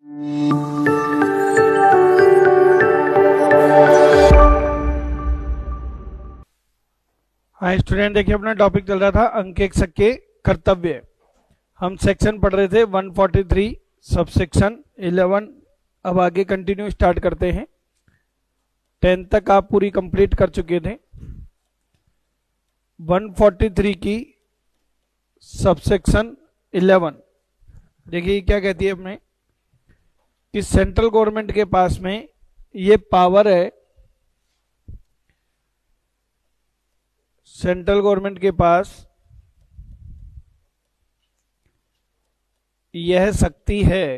हाँ स्टूडेंट, देखिए अपना टॉपिक चल रहा था अंकेक्षक के कर्तव्य। हम सेक्शन पढ़ रहे थे 143 सबसेक्शन 11। अब आगे कंटिन्यू स्टार्ट करते हैं। 10 तक आप पूरी कंप्लीट कर चुके थे। 143 की सबसेक्शन 11 देखिए क्या कहती है अपने कि सेंट्रल गवर्नमेंट के पास में ये पावर है, सेंट्रल गवर्नमेंट के पास यह शक्ति है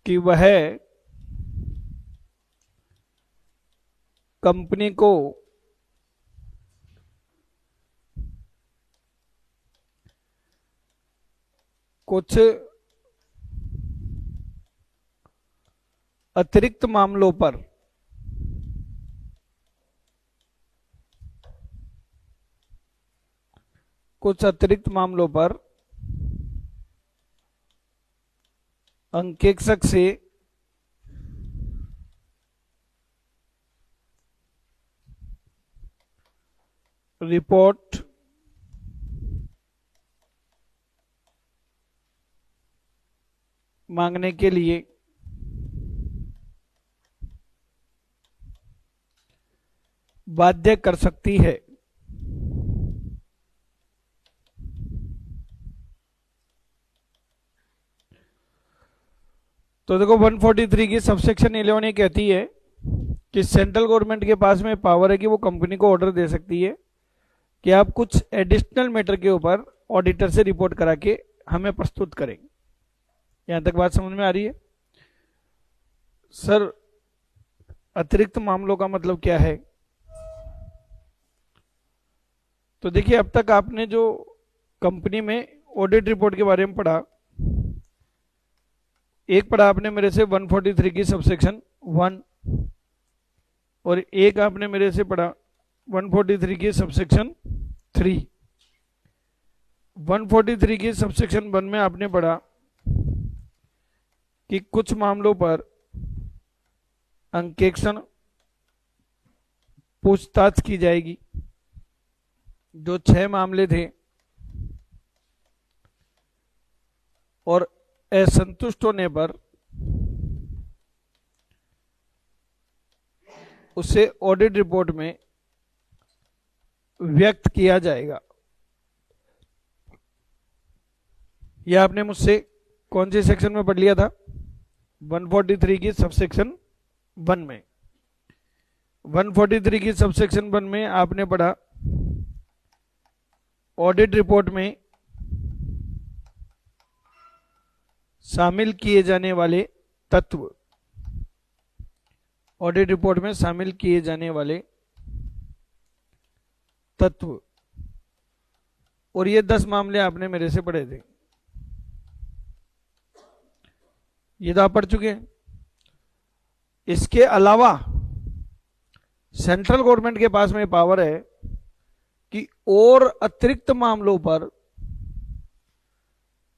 कि वह कंपनी को कुछ अतिरिक्त मामलों पर अंकेक्षक से रिपोर्ट मांगने के लिए बाध्य कर सकती है। तो देखो 143 की सबसेक्शन 11 ये कहती है कि सेंट्रल गवर्नमेंट के पास में पावर है कि वो कंपनी को ऑर्डर दे सकती है कि आप कुछ एडिशनल मैटर के ऊपर ऑडिटर से रिपोर्ट करा के हमें प्रस्तुत करें। यहां तक बात समझ में आ रही है? सर अतिरिक्त मामलों का मतलब क्या है? तो देखिए अब तक आपने जो कंपनी में ऑडिट रिपोर्ट के बारे में पढ़ा, एक पढ़ा आपने मेरे से 143 की सबसेक्शन 1 और एक आपने मेरे से पढ़ा 143 की सबसेक्शन 3। 143 की सबसेक्शन 1 में आपने पढ़ा कि कुछ मामलों पर अंकेक्षण पूछताछ की जाएगी। जो 6 मामले थे और असंतुष्ट होने पर उसे ऑडिट रिपोर्ट में व्यक्त किया जाएगा। यह आपने मुझसे कौन से सेक्शन में पढ़ लिया था? 143 की सबसेक्शन 1 में। 143 की सबसेक्शन 1 में आपने पढ़ा ऑडिट रिपोर्ट में शामिल किए जाने वाले तत्व। ऑडिट रिपोर्ट में शामिल किए जाने वाले तत्व, और ये 10 मामले आपने मेरे से पढ़े थे। ये तो आप पढ़ चुके हैं। इसके अलावा सेंट्रल गवर्नमेंट के पास में पावर है कि और अतिरिक्त मामलों पर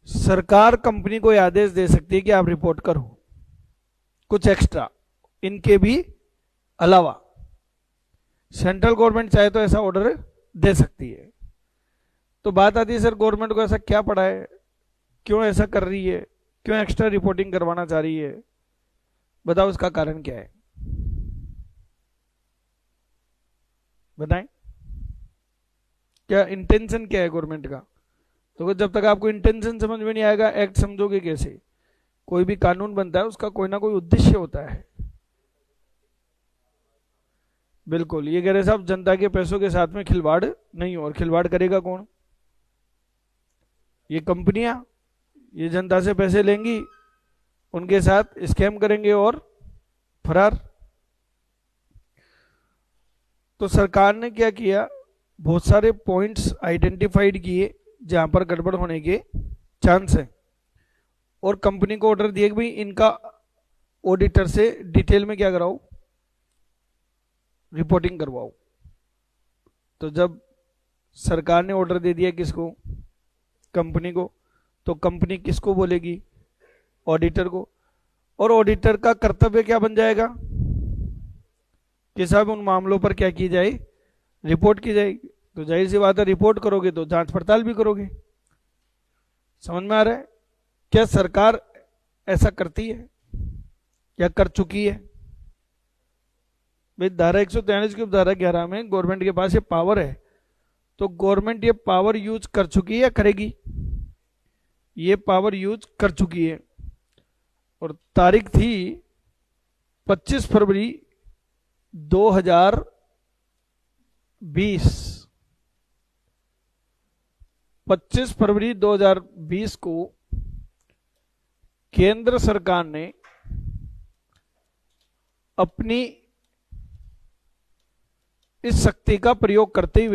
सरकार कंपनी को आदेश दे सकती है कि आप रिपोर्ट करो, कुछ एक्स्ट्रा इनके भी अलावा सेंट्रल गवर्नमेंट चाहे तो ऐसा ऑर्डर दे सकती है। तो बात आती है सर गवर्नमेंट को ऐसा क्या पड़ा है, क्यों ऐसा कर रही है, क्यों एक्स्ट्रा रिपोर्टिंग करवाना चाह रही है? बताओ उसका कारण क्या है, बताएं। क्या इंटेंशन क्या है गवर्नमेंट का? तो जब तक आपको इंटेंशन समझ में नहीं आएगा एक्ट समझोगे कैसे? कोई भी कानून बनता है उसका कोई ना कोई उद्देश्य होता है। बिल्कुल, ये कह रहे साहब जनता के पैसों के साथ में खिलवाड़ नहीं हो, और खिलवाड़ करेगा कौन? ये कंपनियां, ये जनता से पैसे लेंगी, उनके साथ स्कैम करेंगे और फरार। तो सरकार ने क्या किया, बहुत सारे पॉइंट्स आइडेंटिफाइड किए जहां पर गड़बड़ होने के चांस है, और कंपनी को ऑर्डर दिए कि भाई इनका ऑडिटर से डिटेल में क्या कराओ, रिपोर्टिंग करवाओ। तो जब सरकार ने ऑर्डर दे दिया किसको, कंपनी को, तो कंपनी किसको बोलेगी? ऑडिटर को। और ऑडिटर का कर्तव्य क्या बन जाएगा कि साहब उन मामलों पर क्या की जाए? रिपोर्ट की जाएगी। तो जाहिर सी बात है, रिपोर्ट करोगे तो जांच पड़ताल भी करोगे। समझ में आ रहा है? क्या सरकार ऐसा करती है या कर चुकी है? भाई धारा 143 की उपधारा 11 में गवर्नमेंट के पास ये पावर है, तो गवर्नमेंट ये पावर यूज कर चुकी है या करेगी? ये पावर यूज कर चुकी है। और तारीख थी 25 फरवरी 2020। 25 फरवरी 2020 को केंद्र सरकार ने अपनी इस शक्ति का प्रयोग करते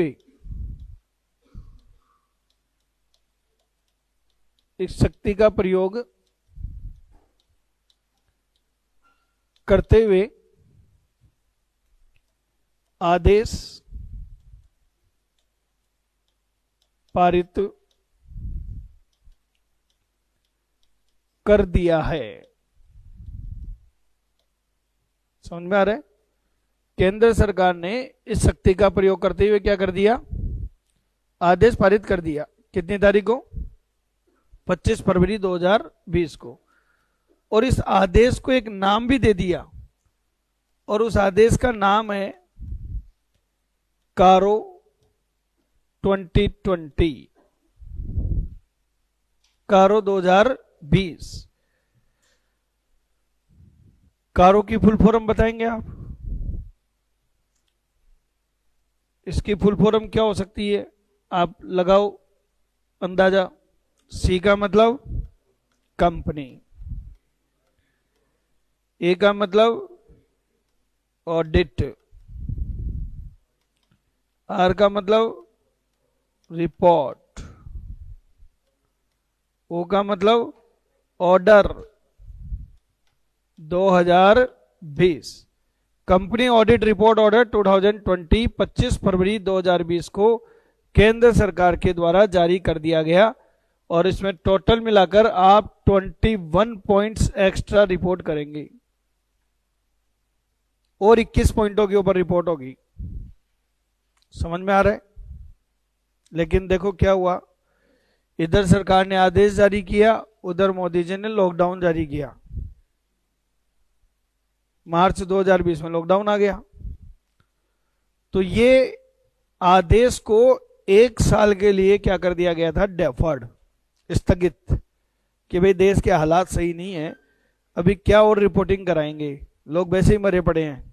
हुए आदेश पारित कर दिया है। समझ में आ रहा है? केंद्र सरकार ने इस शक्ति का प्रयोग करते हुए क्या कर दिया? आदेश पारित कर दिया। कितनी तारीख को? 25 फरवरी 2020 को। और इस आदेश को एक नाम भी दे दिया, और उस आदेश का नाम है कारो 2020। कारो 2020। कारो की फुल फॉर्म बताएंगे आप? इसकी फुल फॉर्म क्या हो सकती है? आप लगाओ अंदाजा। सी का मतलब कंपनी, ए का मतलब ऑडिट, आर का मतलब रिपोर्ट, ओ का मतलब order 2020। Company audit report order 2020 25 फरवरी 2020 को केंद्र सरकार के द्वारा जारी कर दिया गया। और इसमें टोटल मिलाकर आप 21 पॉइंट्स एक्स्ट्रा रिपोर्ट करेंगे और 21 पॉइंटों के ऊपर रिपोर्ट होगी। समझ में आ रहा है? लेकिन देखो क्या हुआ, इधर सरकार ने आदेश जारी किया, उधर मोदी जी ने लॉकडाउन जारी किया। मार्च 2020 में लॉकडाउन आ गया। तो ये आदेश को 1 साल के लिए क्या कर दिया गया था? डेफर्ड, स्थगित, कि भाई देश के हालात सही नहीं है, अभी क्या और रिपोर्टिंग कराएंगे, लोग वैसे ही मरे पड़े हैं।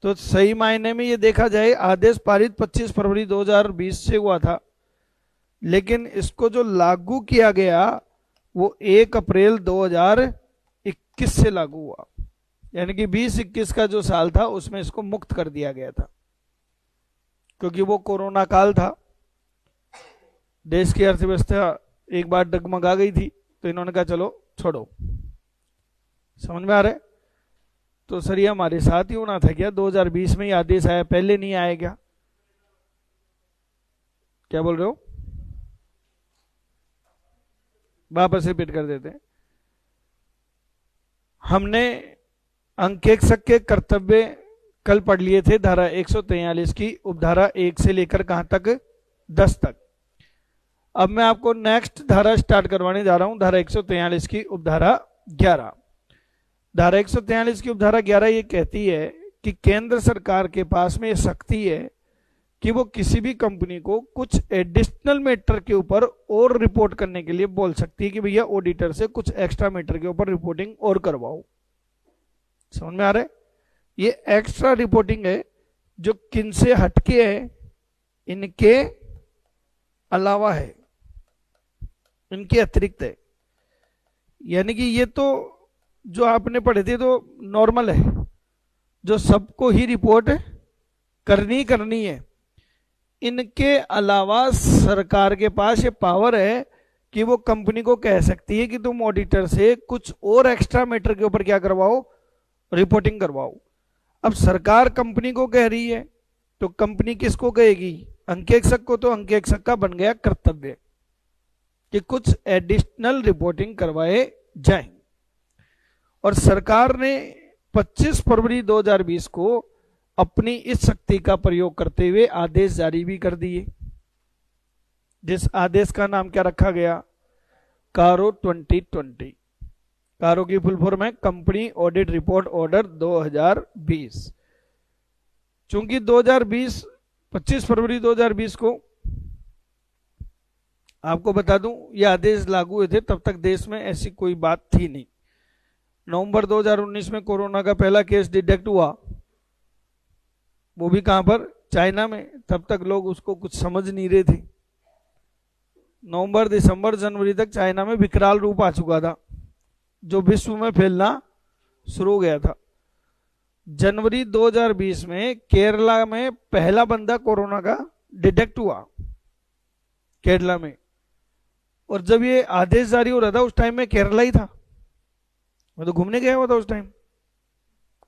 तो सही मायने में ये देखा जाए, आदेश पारित 25 फरवरी 2020 से हुआ था, लेकिन इसको जो लागू किया गया वो 1 अप्रैल 2021 से लागू हुआ। यानी कि 2021 का जो साल था उसमें इसको मुक्त कर दिया गया था, क्योंकि वो कोरोना काल था, देश की अर्थव्यवस्था एक बार डगमगा गई थी, तो इन्होंने कहा चलो छोड़ो। समझ में आ रहा है? तो सर ये हमारे साथ ही होना था क्या? 2020 में ही आदेश आया, पहले नहीं आया क्या? क्या बोल रहे हो? वापस रिपीट कर देते हैं। हमने अंकेक्षक के कर्तव्य कल पढ़ लिए थे, धारा 143 की उपधारा 1 से लेकर कहां तक? 10 तक। अब मैं आपको नेक्स्ट धारा स्टार्ट करवाने जा रहा हूं, धारा 143 की उपधारा 11। धारा 143 की उपधारा 11 ये कहती है कि केंद्र सरकार के पास में ये शक्ति है कि वो किसी भी कंपनी को कुछ एडिशनल मैटर के ऊपर और रिपोर्ट करने के लिए बोल सकती है कि भैया ऑडिटर से कुछ एक्स्ट्रा मैटर के ऊपर रिपोर्टिंग और करवाओ। समझ में आ रहा है? ये एक्स्ट्रा रिपोर्टिंग है जो किन से हटके है, इनके अलावा है, इनके अतिरिक्त है। यानी कि ये तो जो आपने पढ़े थे तो नॉर्मल है, जो सबको ही रिपोर्ट करनी है। इनके अलावा सरकार के पास ये पावर है कि वो कंपनी को कह सकती है कि तुम ऑडिटर से कुछ और एक्स्ट्रा मैटर के ऊपर क्या करवाओ? रिपोर्टिंग करवाओ। अब सरकार कंपनी को कह रही है तो कंपनी किसको कहेगी? अंकेक्षक को। तो अंकेक्षक का बन गया कर्तव्य। कि कुछ एडिशनल रिपोर्टिंग करवाए जाएं। और सरकार ने 25 फरवरी 2020 को अपनी इस शक्ति का प्रयोग करते हुए आदेश जारी भी कर दिए, जिस आदेश का नाम क्या रखा गया, कारो 2020। कारो की फुल फॉर्म है कंपनी ऑडिट रिपोर्ट ऑर्डर 2020। चूंकि 2020 25 फरवरी 2020 को आपको बता दूं ये आदेश लागू हुए थे, तब तक देश में ऐसी कोई बात थी नहीं। नवंबर 2019 में कोरोना का पहला केस डिटेक्ट हुआ, वो भी कहां पर, चाइना में। तब तक लोग उसको कुछ समझ नहीं रहे थे। नवंबर दिसंबर जनवरी तक चाइना में विकराल रूप आ चुका था, जो विश्व में फैलना शुरू हो गया था। जनवरी 2020 में केरला में पहला बंदा कोरोना का डिटेक्ट हुआ, केरला में। और जब ये आदेश जारी हो रहा था उस टाइम में केरला ही था, मैं तो घूमने गया हुआ था उस टाइम,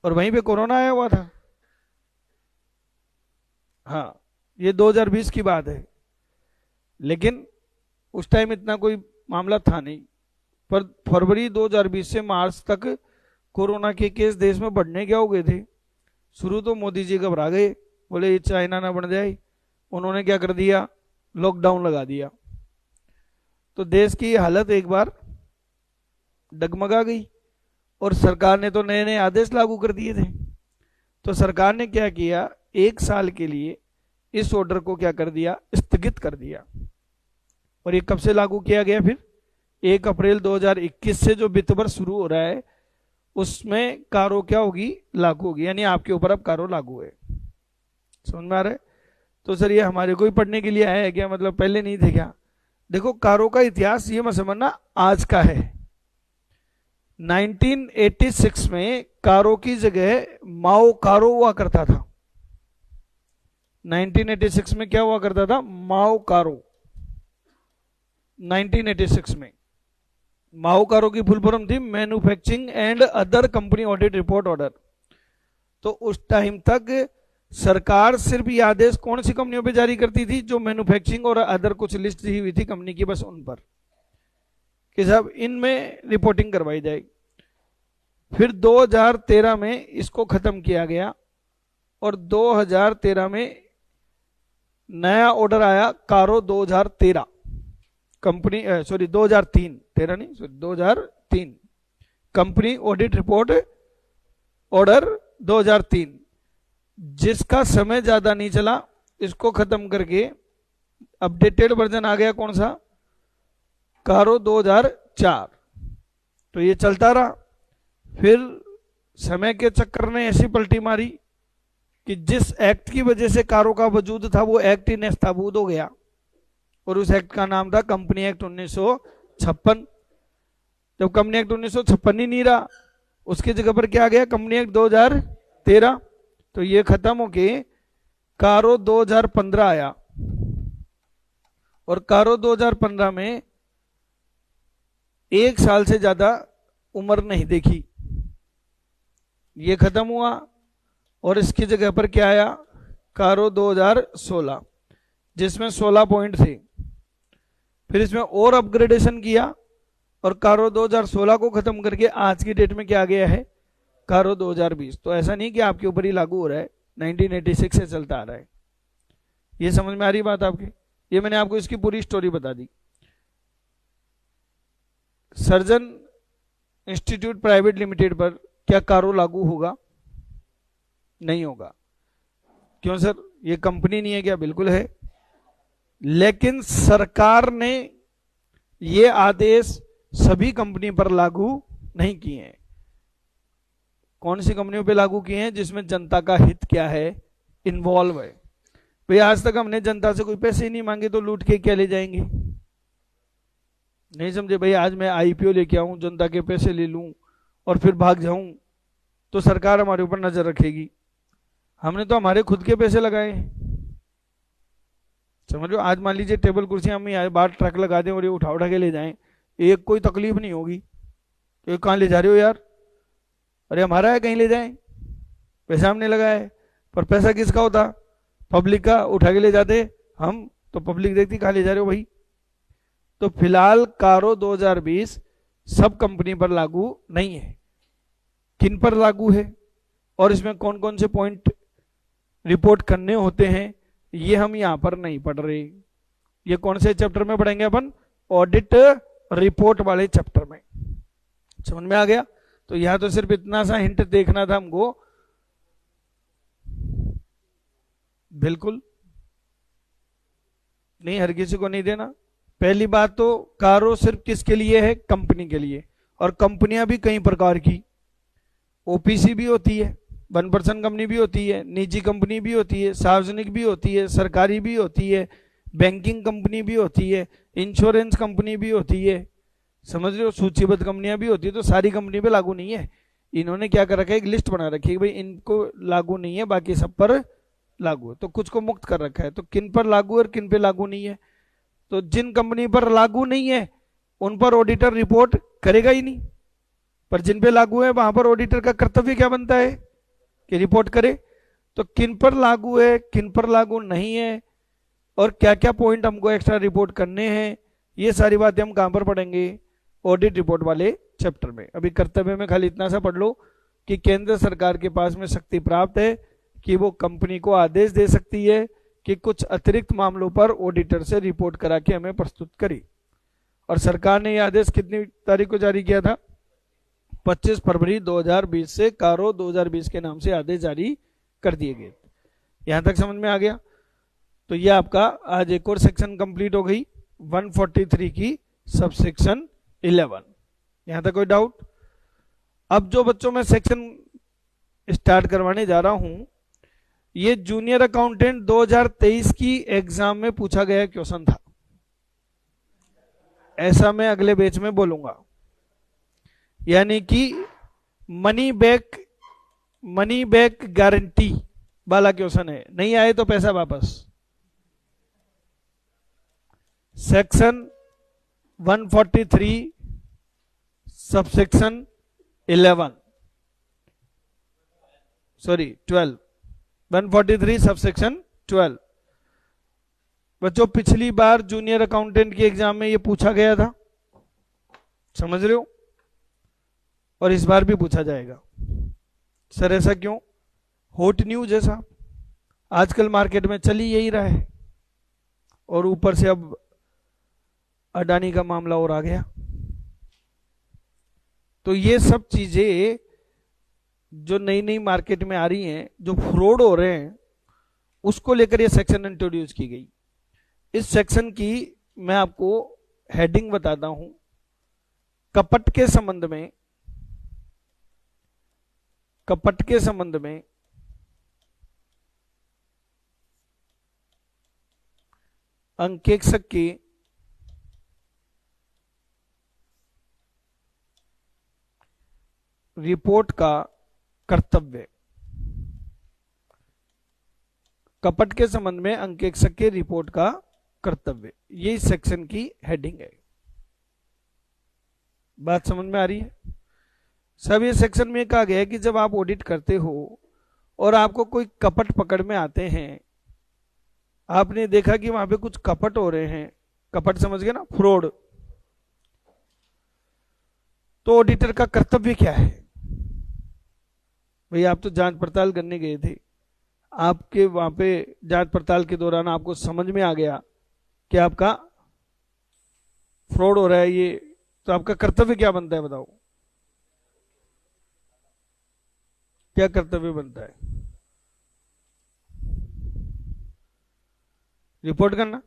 और वहीं पे कोरोना आया हुआ था। हाँ, ये 2020 की बात है, लेकिन उस टाइम इतना कोई मामला था नहीं। पर फरवरी 2020 से मार्च तक कोरोना के केस देश में बढ़ने क्या हो गए थे। शुरू तो मोदी जी घबरा गए, बोले ये चाइना ना बन जाए। उन्होंने क्या कर दिया, लॉकडाउन लगा दिया। तो देश की हालत एक बार डगमगा गई, और सरकार ने तो नए नए आदेश लागू कर दिए थे। तो सरकार ने क्या किया, 1 साल के लिए इस ऑर्डर को क्या कर दिया, स्थगित कर दिया। और ये कब से लागू किया गया, फिर 1 अप्रैल 2021 से जो वित्त वर्ष शुरू हो रहा है उसमें कारो क्या होगी, लागू होगी। यानी आपके ऊपर अब कारो लागू है। समझ में आ रहा है। तो सर ये हमारे को ही पढ़ने के लिए आया है क्या, मतलब पहले नहीं थे क्या। देखो कारो का इतिहास ये मत समझना आज का है। 1986 में कारो की जगह माओ कारो हुआ करता था। 1986 में क्या हुआ करता था, माओ कारो। 1986 में माओ कारो की फुल फॉर्म थी manufacturing and other company audit report order. तो उस टाइम तक सरकार सिर्फ ये आदेश कौन सी कंपनियों पे जारी करती थी, जो मैन्युफैक्चरिंग और अदर कुछ लिस्ट दी हुई थी कंपनी की, बस उन पर कि साहब इनमें रिपोर्टिंग करवाई जाएगी। फिर 2013 में इसको खत्म किया गया, और 2013 में नया ऑर्डर आया कारो 2013 कंपनी, सॉरी 2003, 13 नहीं sorry 2003 company audit report order 2003, जिसका समय ज्यादा नहीं चला, इसको खत्म करके अपडेटेड वर्जन आ गया कौन सा, कारो 2004। तो ये चलता रहा। फिर समय के चक्कर ने ऐसी पलटी मारी कि जिस एक्ट की वजह से कारो का वजूद था वो एक्ट ही नस्ताबूद हो गया, और उस एक्ट का नाम था कंपनी एक्ट 1956। जब कंपनी एक्ट 1956 ही नहीं रहा, उसकी जगह पर क्या आ गया, कंपनी एक्ट 2013। तो ये खत्म होके कारो 2015 आया, और कारो 2015 में 1 साल से ज्यादा उम्र नहीं देखी, ये खत्म हुआ। और इसकी जगह पर क्या आया, कारो 2016, जिसमें 16 पॉइंट थे। फिर इसमें और अपग्रेडेशन किया, और कारो 2016 को खत्म करके आज की डेट में क्या आ गया है, कारो 2020। तो ऐसा नहीं कि आपके ऊपर ही लागू हो रहा है, 1986 से चलता आ रहा है। ये समझ में आ रही बात आपकी। ये मैंने आपको इसकी पूरी स्टोरी बता दी। सर्जन इंस्टीट्यूट प्राइवेट लिमिटेड पर क्या कारो लागू होगा, नहीं होगा। क्यों सर, ये कंपनी नहीं है क्या, बिल्कुल है। लेकिन सरकार ने ये आदेश सभी कंपनी पर लागू नहीं किए हैं। कौन सी कंपनियों पे लागू किए हैं, जिसमें जनता का हित क्या है, इन्वॉल्व है। भाई आज तक हमने जनता से कोई पैसे ही नहीं मांगे, तो लूट के क्या ले जाएंगे, नहीं समझे भाई। आज मैं आईपीओ लेके आऊं, जनता के पैसे ले लूं और फिर भाग जाऊं, तो सरकार हमारे ऊपर नजर रखेगी। हमने तो हमारे खुद के पैसे लगाए हैं, समझ लो। आज मान लीजिए टेबल कुर्सी हम यहाँ बाहर ट्रक लगा दें और ये उठा उठा के ले जाएं, एक कोई तकलीफ नहीं होगी। तो कहाँ ले जा रहे हो यार, अरे हमारा है, कहीं ले जाएं, पैसा हमने लगाया है। पर पैसा किसका होता, पब्लिक का। उठा के ले जाते हम, तो पब्लिक देखती कहाँ ले जा रहे हो भाई। तो फिलहाल कारो 2020 सब कंपनी पर लागू नहीं है। किन पर लागू है और इसमें कौन कौन से पॉइंट रिपोर्ट करने होते हैं ये हम यहां पर नहीं पढ़ रहे। ये कौन से चैप्टर में पढ़ेंगे अपन? ऑडिट रिपोर्ट वाले चैप्टर में। समझ में आ गया? तो यहां तो सिर्फ इतना सा हिंट देखना था हमको। बिल्कुल नहीं, हर किसी को नहीं देना। पहली बात तो कारो सिर्फ किसके लिए है? कंपनी के लिए। और कंपनियां भी कई प्रकार की, ओपीसी भी होती है, 1% कंपनी भी होती है, निजी कंपनी भी होती है, सार्वजनिक भी होती है, सरकारी भी होती है, बैंकिंग कंपनी भी होती है, इंश्योरेंस कंपनी भी होती है, समझ रहे हो, सूचीबद्ध कंपनियां भी होती है। तो सारी कंपनी पे लागू नहीं है। इन्होंने क्या कर रखा है? एक लिस्ट बना रखी है भाई इनको लागू नहीं है, बाकी सब पर लागू है। तो कुछ को मुक्त कर रखा है। तो किन पर लागू है और किन पे लागू नहीं है? तो जिन कंपनी पर लागू नहीं है उन पर ऑडिटर रिपोर्ट करेगा ही नहीं, पर जिन पे लागू है वहां पर ऑडिटर का कर्तव्य क्या बनता है? कि रिपोर्ट करे। तो किन पर लागू है, किन पर लागू नहीं है, और क्या क्या पॉइंट हमको एक्स्ट्रा रिपोर्ट करने हैं, ये सारी बातें हम कहां पर पढ़ेंगे? ऑडिट रिपोर्ट वाले चैप्टर में। अभी कर्तव्य में खाली इतना सा पढ़ लो कि केंद्र सरकार के पास में शक्ति प्राप्त है कि वो कंपनी को आदेश दे सकती है कि कुछ अतिरिक्त मामलों पर ऑडिटर से रिपोर्ट करा के हमें प्रस्तुत करी। और सरकार ने यह आदेश कितनी तारीख को जारी किया था? 25 फरवरी 2020 से कारो 2020 के नाम से आदेश जारी कर दिए गए। यहां तक समझ में आ गया? तो यह आपका आज एक और सेक्शन कंप्लीट हो गई 143 की सबसेक्शन 11। यहां तक कोई डाउट? अब जो बच्चों में सेक्शन स्टार्ट करवाने जा रहा हूं, ये जूनियर अकाउंटेंट 2023 की एग्जाम में पूछा गया क्वेश्चन था। ऐसा मैं अगले बैच में बोलूंगा। यानी कि मनी बैक गारंटी वाला क्वेश्चन है। नहीं आए तो पैसा वापस। Section 143 subsection 11 sorry 12 143 subsection 12। बच्चों पिछली बार जूनियर अकाउंटेंट की एग्जाम में ये पूछा गया था, समझ रहे हो, और इस बार भी पूछा जाएगा। सर ऐसा क्यों? हॉट न्यूज है साहब, आजकल मार्केट में चल ही यही रहा है, और ऊपर से अब अडानी का मामला और आ गया। तो ये सब चीजें जो नई नई मार्केट में आ रही हैं, जो फ्रॉड हो रहे हैं, उसको लेकर ये सेक्शन इंट्रोड्यूस की गई। इस सेक्शन की मैं आपको हेडिंग बताता हूं। कपट के संबंध में अंकेक्षक की रिपोर्ट का कर्तव्य। कपट के संबंध में अंकेक्षक के रिपोर्ट का कर्तव्य, ये इस सेक्शन की हेडिंग है। बात समझ में आ रही है? सब ये सेक्शन में कहा गया है कि जब आप ऑडिट करते हो और आपको कोई कपट पकड़ में आते हैं, आपने देखा कि वहां पे कुछ कपट हो रहे हैं, कपट समझ गए ना, फ्रॉड, तो ऑडिटर का कर्तव्य क्या है? भाई आप तो जांच पड़ताल करने गए थे, आपके वहां पे जांच पड़ताल के दौरान आपको समझ में आ गया कि आपका फ्रॉड हो रहा है ये, तो आपका कर्तव्य क्या बनता है? बताओ क्या कर्तव्य बनता है? रिपोर्ट करना।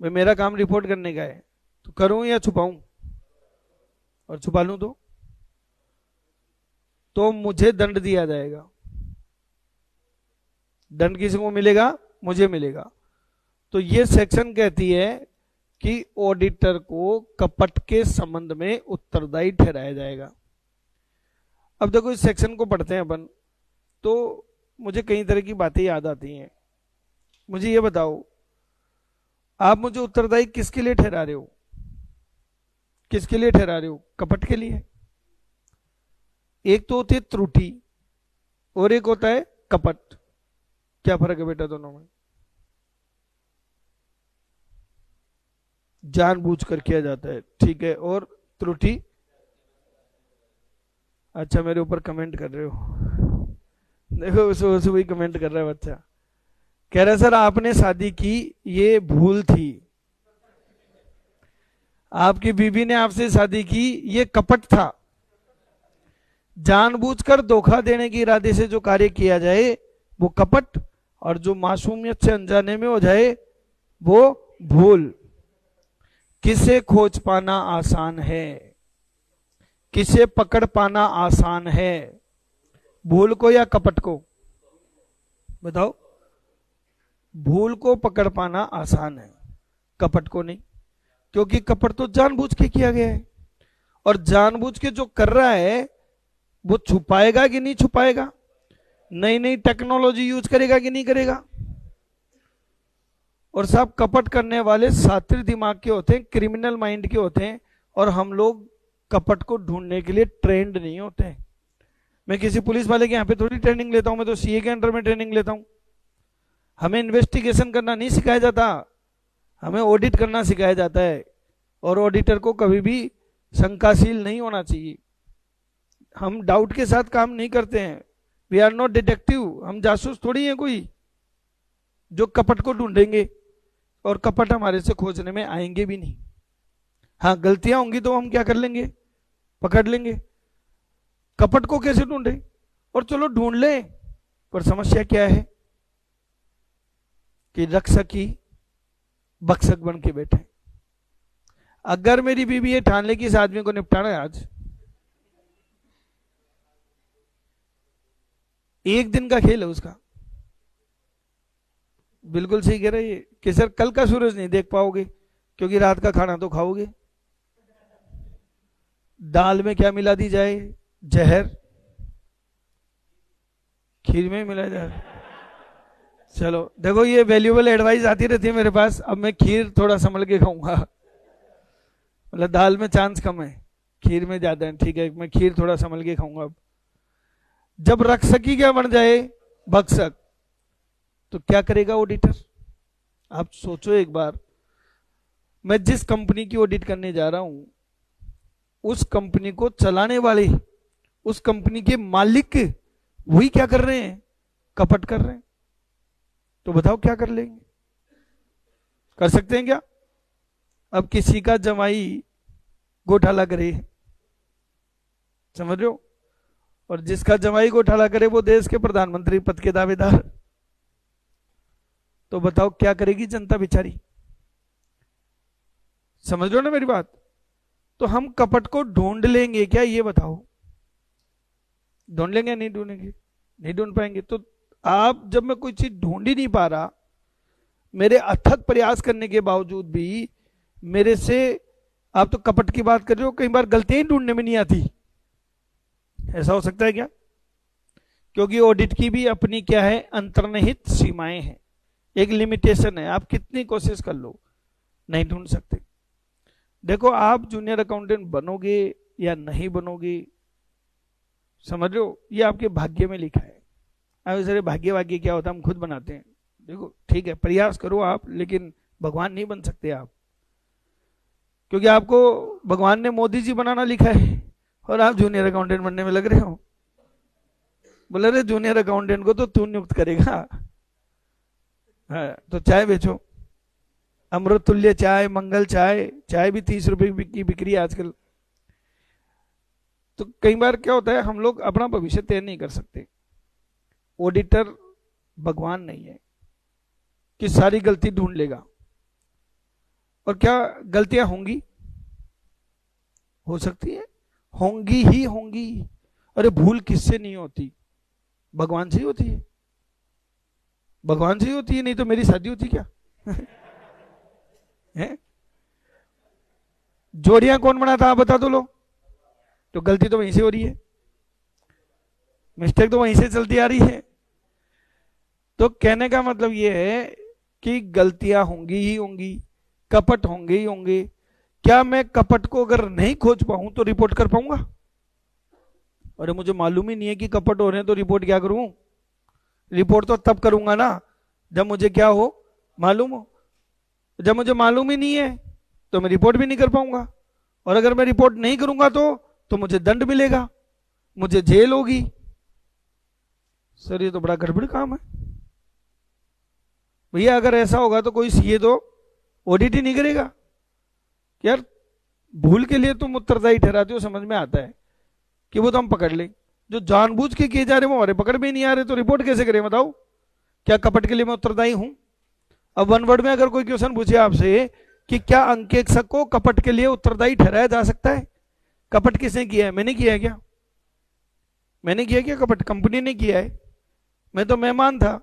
भाई मेरा काम रिपोर्ट करने का है, तो करूं या छुपाऊं? और छुपा लूं तो मुझे दंड दिया जाएगा। दंड किसी को मिलेगा? मुझे मिलेगा। तो ये सेक्शन कहती है कि ऑडिटर को कपट के संबंध में उत्तरदायी ठहराया जाएगा। अब देखो इस सेक्शन को पढ़ते हैं अपन, तो मुझे कई तरह की बातें याद आती हैं। मुझे ये बताओ, आप मुझे उत्तरदायी किसके लिए ठहरा रहे हो? किसके लिए ठहरा रहे हो? कपट के लिए। एक तो होती है त्रुटि और एक होता है कपट। क्या फर्क है बेटा दोनों में? जानबूझकर किया जाता है, ठीक है। और त्रुटि, अच्छा मेरे ऊपर कमेंट कर रहे हो, देखो सुबह सुबह ही कमेंट कर रहा है बच्चा, कह रहा है सर आपने शादी की ये भूल थी, आपकी बीवी ने आपसे शादी की ये कपट था। जानबूझकर धोखा देने के इरादे से जो कार्य किया जाए वो कपट, और जो मासूमियत से अनजाने में हो जाए वो भूल। किसे खोज पाना आसान है, किसे पकड़ पाना आसान है, भूल को या कपट को? बताओ। भूल को पकड़ पाना आसान है, कपट को नहीं, क्योंकि कपट तो जानबूझ के किया गया है, और जानबूझ के जो कर रहा है वो छुपाएगा कि नहीं छुपाएगा, नई नई टेक्नोलॉजी यूज करेगा कि नहीं करेगा। और साहब कपट करने वाले सातिर दिमाग के होते हैं, क्रिमिनल माइंड के होते हैं, और हम लोग कपट को ढूंढने के लिए ट्रेंड नहीं होते हैं। मैं किसी पुलिस वाले के यहाँ पे थोड़ी ट्रेनिंग लेता हूं, मैं तो सीए के अंडर में ट्रेनिंग लेता हूं। हमें इन्वेस्टिगेशन करना नहीं सिखाया जाता, हमें ऑडिट करना सिखाया जाता है, और ऑडिटर को कभी भी शंकाशील नहीं होना चाहिए। हम डाउट के साथ काम नहीं करते हैं, वी आर नॉट डिटेक्टिव, हम जासूस थोड़ी हैं कोई जो कपट को ढूंढेंगे, और कपट हमारे से खोजने में आएंगे भी नहीं। हाँ गलतियां होंगी तो हम क्या कर लेंगे, पकड़ लेंगे। कपट को कैसे ढूंढे? और चलो ढूंढ ले, पर समस्या क्या है कि रक्षकी बक्सक बन के बैठे। अगर मेरी बीवी ये ठान ले कि इस आदमी को निपटाना है आज, एक दिन का खेल है उसका। बिल्कुल सही कह रहे हैं कि सर कल का सूरज नहीं देख पाओगे, क्योंकि रात का खाना तो खाओगे। दाल में क्या मिला दी जाए? जहर। खीर में मिला जाए। चलो देखो ये वैल्यूएबल एडवाइस आती रहती है मेरे पास, अब मैं खीर थोड़ा संभल के खाऊंगा। मतलब दाल में चांस कम है, खीर में ज्यादा है, ठीक है मैं खीर थोड़ा संभल के खाऊंगा। अब जब रक्षकी क्या बन जाए, भक्षक, तो क्या करेगा ऑडिटर? आप सोचो एक बार, मैं जिस कंपनी की ऑडिट करने जा रहा हूं उस कंपनी को चलाने वाले, उस कंपनी के मालिक वही क्या कर रहे हैं, कपट कर रहे हैं। तो बताओ क्या कर लेंगे, कर सकते हैं क्या? अब किसी का जमाई घोटाला करे, समझ रहे हो, और जिसका जमाई घोटाला करे वो देश के प्रधानमंत्री पद के दावेदार, तो बताओ क्या करेगी जनता बेचारी। समझ रहे हो ना मेरी बात? तो हम कपट को ढूंढ लेंगे क्या, ये बताओ? ढूंढ लेंगे नहीं ढूंढेंगे? नहीं ढूंढ पाएंगे। तो आप, जब मैं कोई चीज ढूंढ ही नहीं पा रहा, मेरे अथक प्रयास करने के बावजूद भी मेरे से, आप तो कपट की बात कर रहे हो, कई बार गलतियां ही ढूंढने में नहीं आती। ऐसा हो सकता है क्या? क्योंकि ऑडिट की भी अपनी क्या है, अंतर्निहित सीमाएं हैं, एक लिमिटेशन है। आप कितनी कोशिश कर लो नहीं ढूंढ सकते। देखो आप जूनियर अकाउंटेंट बनोगे या नहीं बनोगे, समझ रहे हो, ये आपके भाग्य में लिखा है। अब सारे भाग्य वाग्य क्या होता है, हम खुद बनाते हैं। देखो ठीक है प्रयास करो आप, लेकिन भगवान नहीं बन सकते आप, क्योंकि आपको भगवान ने मोदी जी बनाना लिखा है और आप जूनियर अकाउंटेंट बनने में लग रहे हो। बोले रे जूनियर अकाउंटेंट को तो तू नियुक्त करेगा, हाँ तो चाय बेचो, अमृत तुल्य चाय, मंगल चाय, चाय भी 30 रुपए की बिक्री है आजकल। तो कई बार क्या होता है, हम लोग अपना भविष्य तय नहीं कर सकते। ऑडिटर भगवान नहीं है कि सारी गलती ढूंढ लेगा। और क्या गलतियां होंगी, हो सकती है, होंगी ही होंगी। अरे भूल किससे नहीं होती, भगवान से ही होती है। भगवान से ही होती है, नहीं तो मेरी शादी होती क्या? है? जोड़ियां कौन बनाता आप बता दो लो। तो गलती तो वहीं से हो रही है, मिस्टेक तो वहीं से चलती आ रही है। तो कहने का मतलब यह है कि गलतियां होंगी ही होंगी, कपट होंगे ही होंगे। क्या मैं कपट को अगर नहीं खोज पाऊं तो रिपोर्ट कर पाऊंगा? अरे मुझे मालूम ही नहीं है कि कपट हो रहे हैं, तो रिपोर्ट क्या करूं? रिपोर्ट तो तब करूंगा ना जब मुझे क्या हो, मालूम हो। जब मुझे मालूम ही नहीं है तो मैं रिपोर्ट भी नहीं कर पाऊंगा, और अगर मैं रिपोर्ट नहीं करूंगा तो मुझे दंड मिलेगा, मुझे जेल होगी। सर ये तो बड़ा गड़बड़ काम है भैया। अगर ऐसा होगा तो कोई सीए तो ऑडिट ही नहीं करेगा। यार भूल के लिए तुम उत्तरदायी ठहराते हो, समझ में आता है कि वो तो हम पकड़ लें, जो जानबूझ के किए जा रहे हैं वो हमारे पकड़ में नहीं आ रहे, तो रिपोर्ट कैसे करें बताओ? क्या कपट के लिए मैं उत्तरदायी हूं? अब वन वर्ड में अगर कोई क्वेश्चन पूछे आपसे कि क्या अंकेक्षक को कपट के लिए उत्तरदायी ठहराया जा सकता है? कपट किसने किया है? मैंने किया है क्या? मैंने किया क्या कपट? कंपनी ने किया है। मैं तो मेहमान था,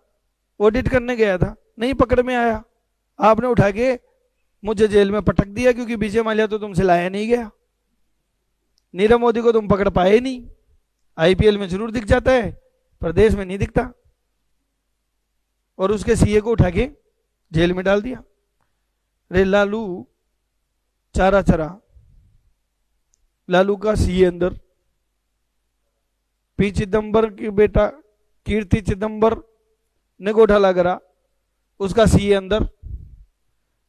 ऑडिट करने गया था, नहीं पकड़ में आया, आपने उठा के मुझे जेल में पटक दिया, क्योंकि विजय माल्या तो तुमसे लाया नहीं गया, नीरव मोदी को तुम पकड़ पाए नहीं। आईपीएल में जरूर दिख जाता है, प्रदेश में नहीं दिखता, और उसके सीए को उठा के जेल में डाल दिया। रे लालू चारा चरा, लालू का सीए अंदर, पी चिदम्बर की बेटा कीर्ति चिदम्बर ने घोटाला करा, उसका सीए अंदर।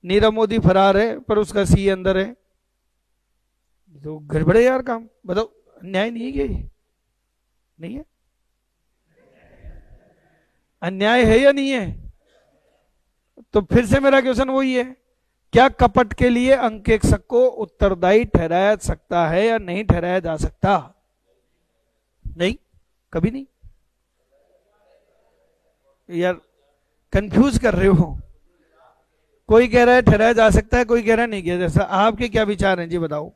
नीरव मोदी फरार है पर उसका सीए अंदर है। तो गड़बड़ है यार काम, बताओ अन्याय नहीं है क्या? ये नहीं है? अन्याय है या नहीं है? तो फिर से मेरा क्वेश्चन वही है, क्या कपट के लिए अंकेक्षक को उत्तरदायी ठहराया सकता है या नहीं ठहराया जा सकता? नहीं, कभी नहीं। यार कंफ्यूज कर रहे हो, कोई कह रहा है ठहराया जा सकता है, कोई कह रहा है नहीं किया जा सकता। आपके क्या विचार हैं जी बताओ?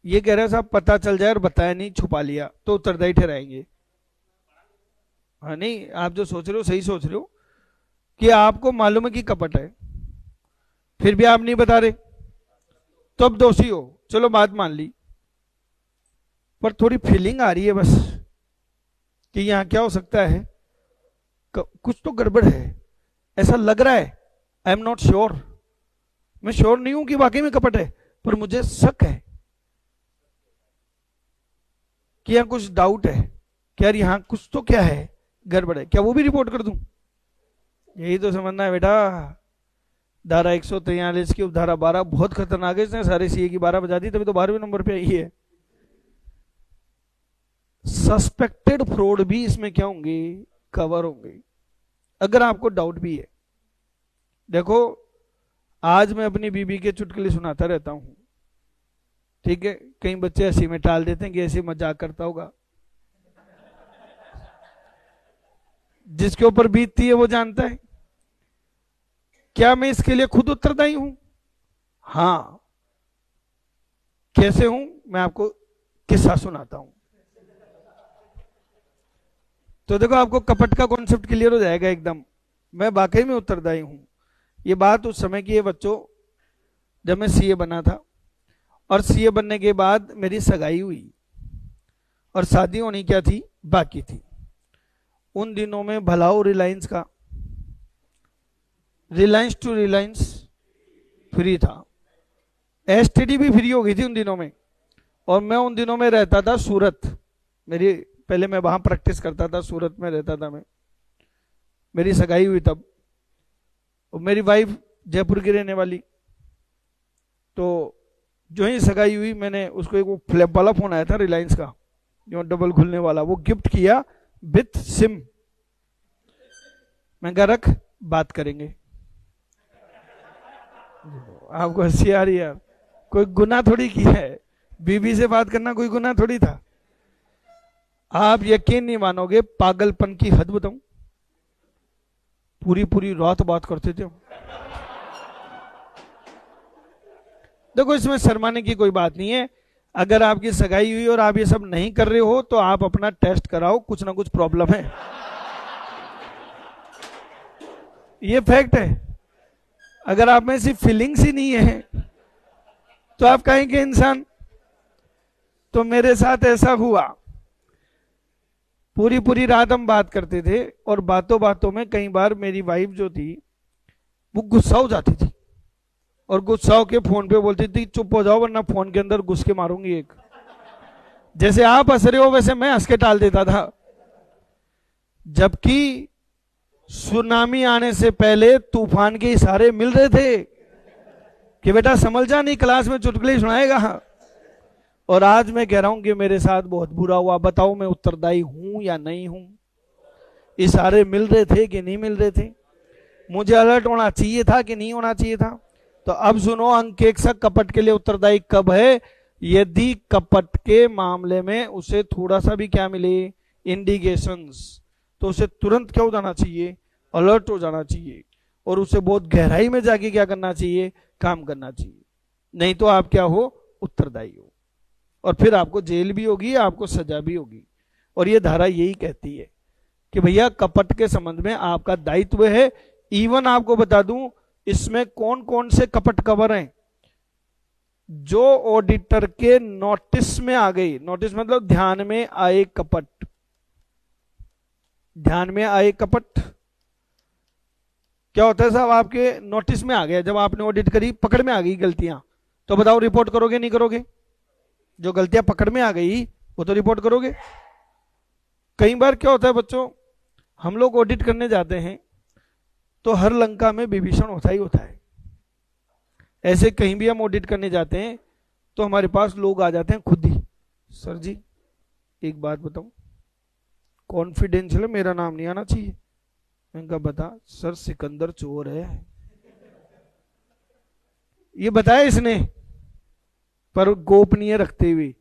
ये कह रहे हैं साहब पता चल जाए और बताया नहीं, छुपा लिया तो उत्तरदायी ठहराएंगे। हाँ नहीं, आप जो सोच रहे हो सही सोच रहे हो कि आपको मालूम है कि कपट है, फिर भी आप नहीं बता रहे, तो अब दोषी हो, चलो बात मान ली। पर थोड़ी फीलिंग आ रही है बस कि यहां क्या हो सकता है, कुछ तो गड़बड़ है, ऐसा लग रहा है। आई एम नॉट श्योर, मैं श्योर नहीं हूं कि वाकई में कपट है, पर मुझे शक है कि यहां कुछ डाउट है कि यार यहां कुछ तो क्या है, गड़बड़ है। क्या वो भी रिपोर्ट कर दूं? यही तो समझना है बेटा। धारा 143 की उपधारा 12 बहुत खतरनाक है, इसने सारे सीए की 12 बजा दी, तभी तो 12वें नंबर पे आई है। सस्पेक्टेड फ्रॉड भी इसमें क्या होंगे, कवर होंगे, अगर आपको डाउट भी है। देखो आज मैं अपनी बीबी के चुटकुले सुनाता रहता हूं, ठीक है, कई बच्चे हंसी में टाल देते हैं कि ऐसे मजाक करता होगा, जिसके ऊपर बीतती है वो जानता है। क्या मैं इसके लिए खुद उत्तरदायी हूं? हां। कैसे हूं मैं आपको किस्सा सुनाता हूं, तो देखो आपको कपट का कॉन्सेप्ट क्लियर हो जाएगा एकदम। मैं वाकई में उत्तरदायी हूं। ये बात उस समय की है बच्चों, जब मैं सीए बना था, और सीए बनने के बाद मेरी सगाई हुई और शादी होनी क्या थी, बाकी थी। उन दिनों में भलाओ रिलायंस का, रिलायंस टू रिलायंस फ्री था, एसटीडी भी फ्री हो गई थी उन दिनों में। और मैं उन दिनों में रहता था सूरत, मेरी पहले मैं वहां प्रैक्टिस करता था, सूरत में रहता था मैं। मेरी सगाई हुई तब, और मेरी वाइफ जयपुर की रहने वाली। तो जो ही सगाई हुई, मैंने उसको एक वो फ्लिप वाला फोन आया था रिलायंस का, जो डबल खुलने वाला, वो गिफ्ट किया विथ सिम। मैं कहा रख, बात करेंगे। आपको हंसी आ रही है यार, कोई गुनाह थोड़ी की है, बीबी से बात करना कोई गुनाह थोड़ी था। आप यकीन नहीं मानोगे, पागलपन की हद बताऊं, पूरी पूरी रात बात करते थे। देखो इसमें शर्माने की कोई बात नहीं है। अगर आपकी सगाई हुई और आप ये सब नहीं कर रहे हो तो आप अपना टेस्ट कराओ, कुछ ना कुछ प्रॉब्लम है, ये फैक्ट है। अगर आप में ऐसी फीलिंग्स ही नहीं है तो आप कहेंगे इंसान। तो मेरे साथ ऐसा हुआ, पूरी पूरी रात हम बात करते थे, और बातों बातों में कई बार मेरी वाइफ जो थी वो गुस्सा हो जाती थी, और गुस्सा होके फोन पे बोलती थी चुप हो जाओ वरना फोन के अंदर घुस के मारूंगी एक। जैसे आप हंस रहे हो वैसे मैं हंस के टाल देता था, जबकि सुनामी आने से पहले तूफान के इशारे मिल रहे थे कि बेटा समझ जा, नहीं क्लास में चुटकुले सुनाएगा। और आज मैं कह रहा हूं कि मेरे साथ बहुत बुरा हुआ, बताओ मैं उत्तरदायी हूं या नहीं हूं? इशारे मिल रहे थे कि नहीं मिल रहे थे? मुझे अलर्ट होना चाहिए था कि नहीं होना चाहिए था? तो अब सुनो, अंकेक्षक कपट के लिए उत्तरदायी कब है? यदि कपट के मामले में उसे थोड़ा सा भी क्या मिले, इंडिकेशंस, तो उसे तुरंत क्या हो जाना चाहिए, अलर्ट हो जाना चाहिए, और उसे बहुत गहराई में जाके क्या करना चाहिए, काम करना चाहिए। नहीं तो आप क्या हो, उत्तरदायी हो, और फिर आपको जेल भी होगी, आपको सजा भी होगी। और ये धारा यही कहती है कि भैया कपट के संबंध में आपका दायित्व है। इवन आपको बता दूं, इसमें कौन कौन से कपट कवर हैं जो ऑडिटर के नोटिस में आ गई। नोटिस मतलब ध्यान में आए कपट, ध्यान में आए कपट क्या होता है साहब, आपके नोटिस में आ गया, जब आपने ऑडिट करी, पकड़ में आ गई गलतियां, तो बताओ रिपोर्ट करोगे नहीं करोगे? जो गलतियां पकड़ में आ गई वो तो रिपोर्ट करोगे। कई बार क्या होता है बच्चों, हम लोग ऑडिट करने जाते हैं तो हर लंका में विभीषण होता ही होता है। ऐसे कहीं भी हम ऑडिट करने जाते हैं तो हमारे पास लोग आ जाते हैं खुद ही, सर जी एक बात बताऊं, कॉन्फिडेंशियल है, मेरा नाम नहीं आना चाहिए। इनका बता सर, सिकंदर चोर है, ये बताया इसने, पर गोपनीय रखते हुए।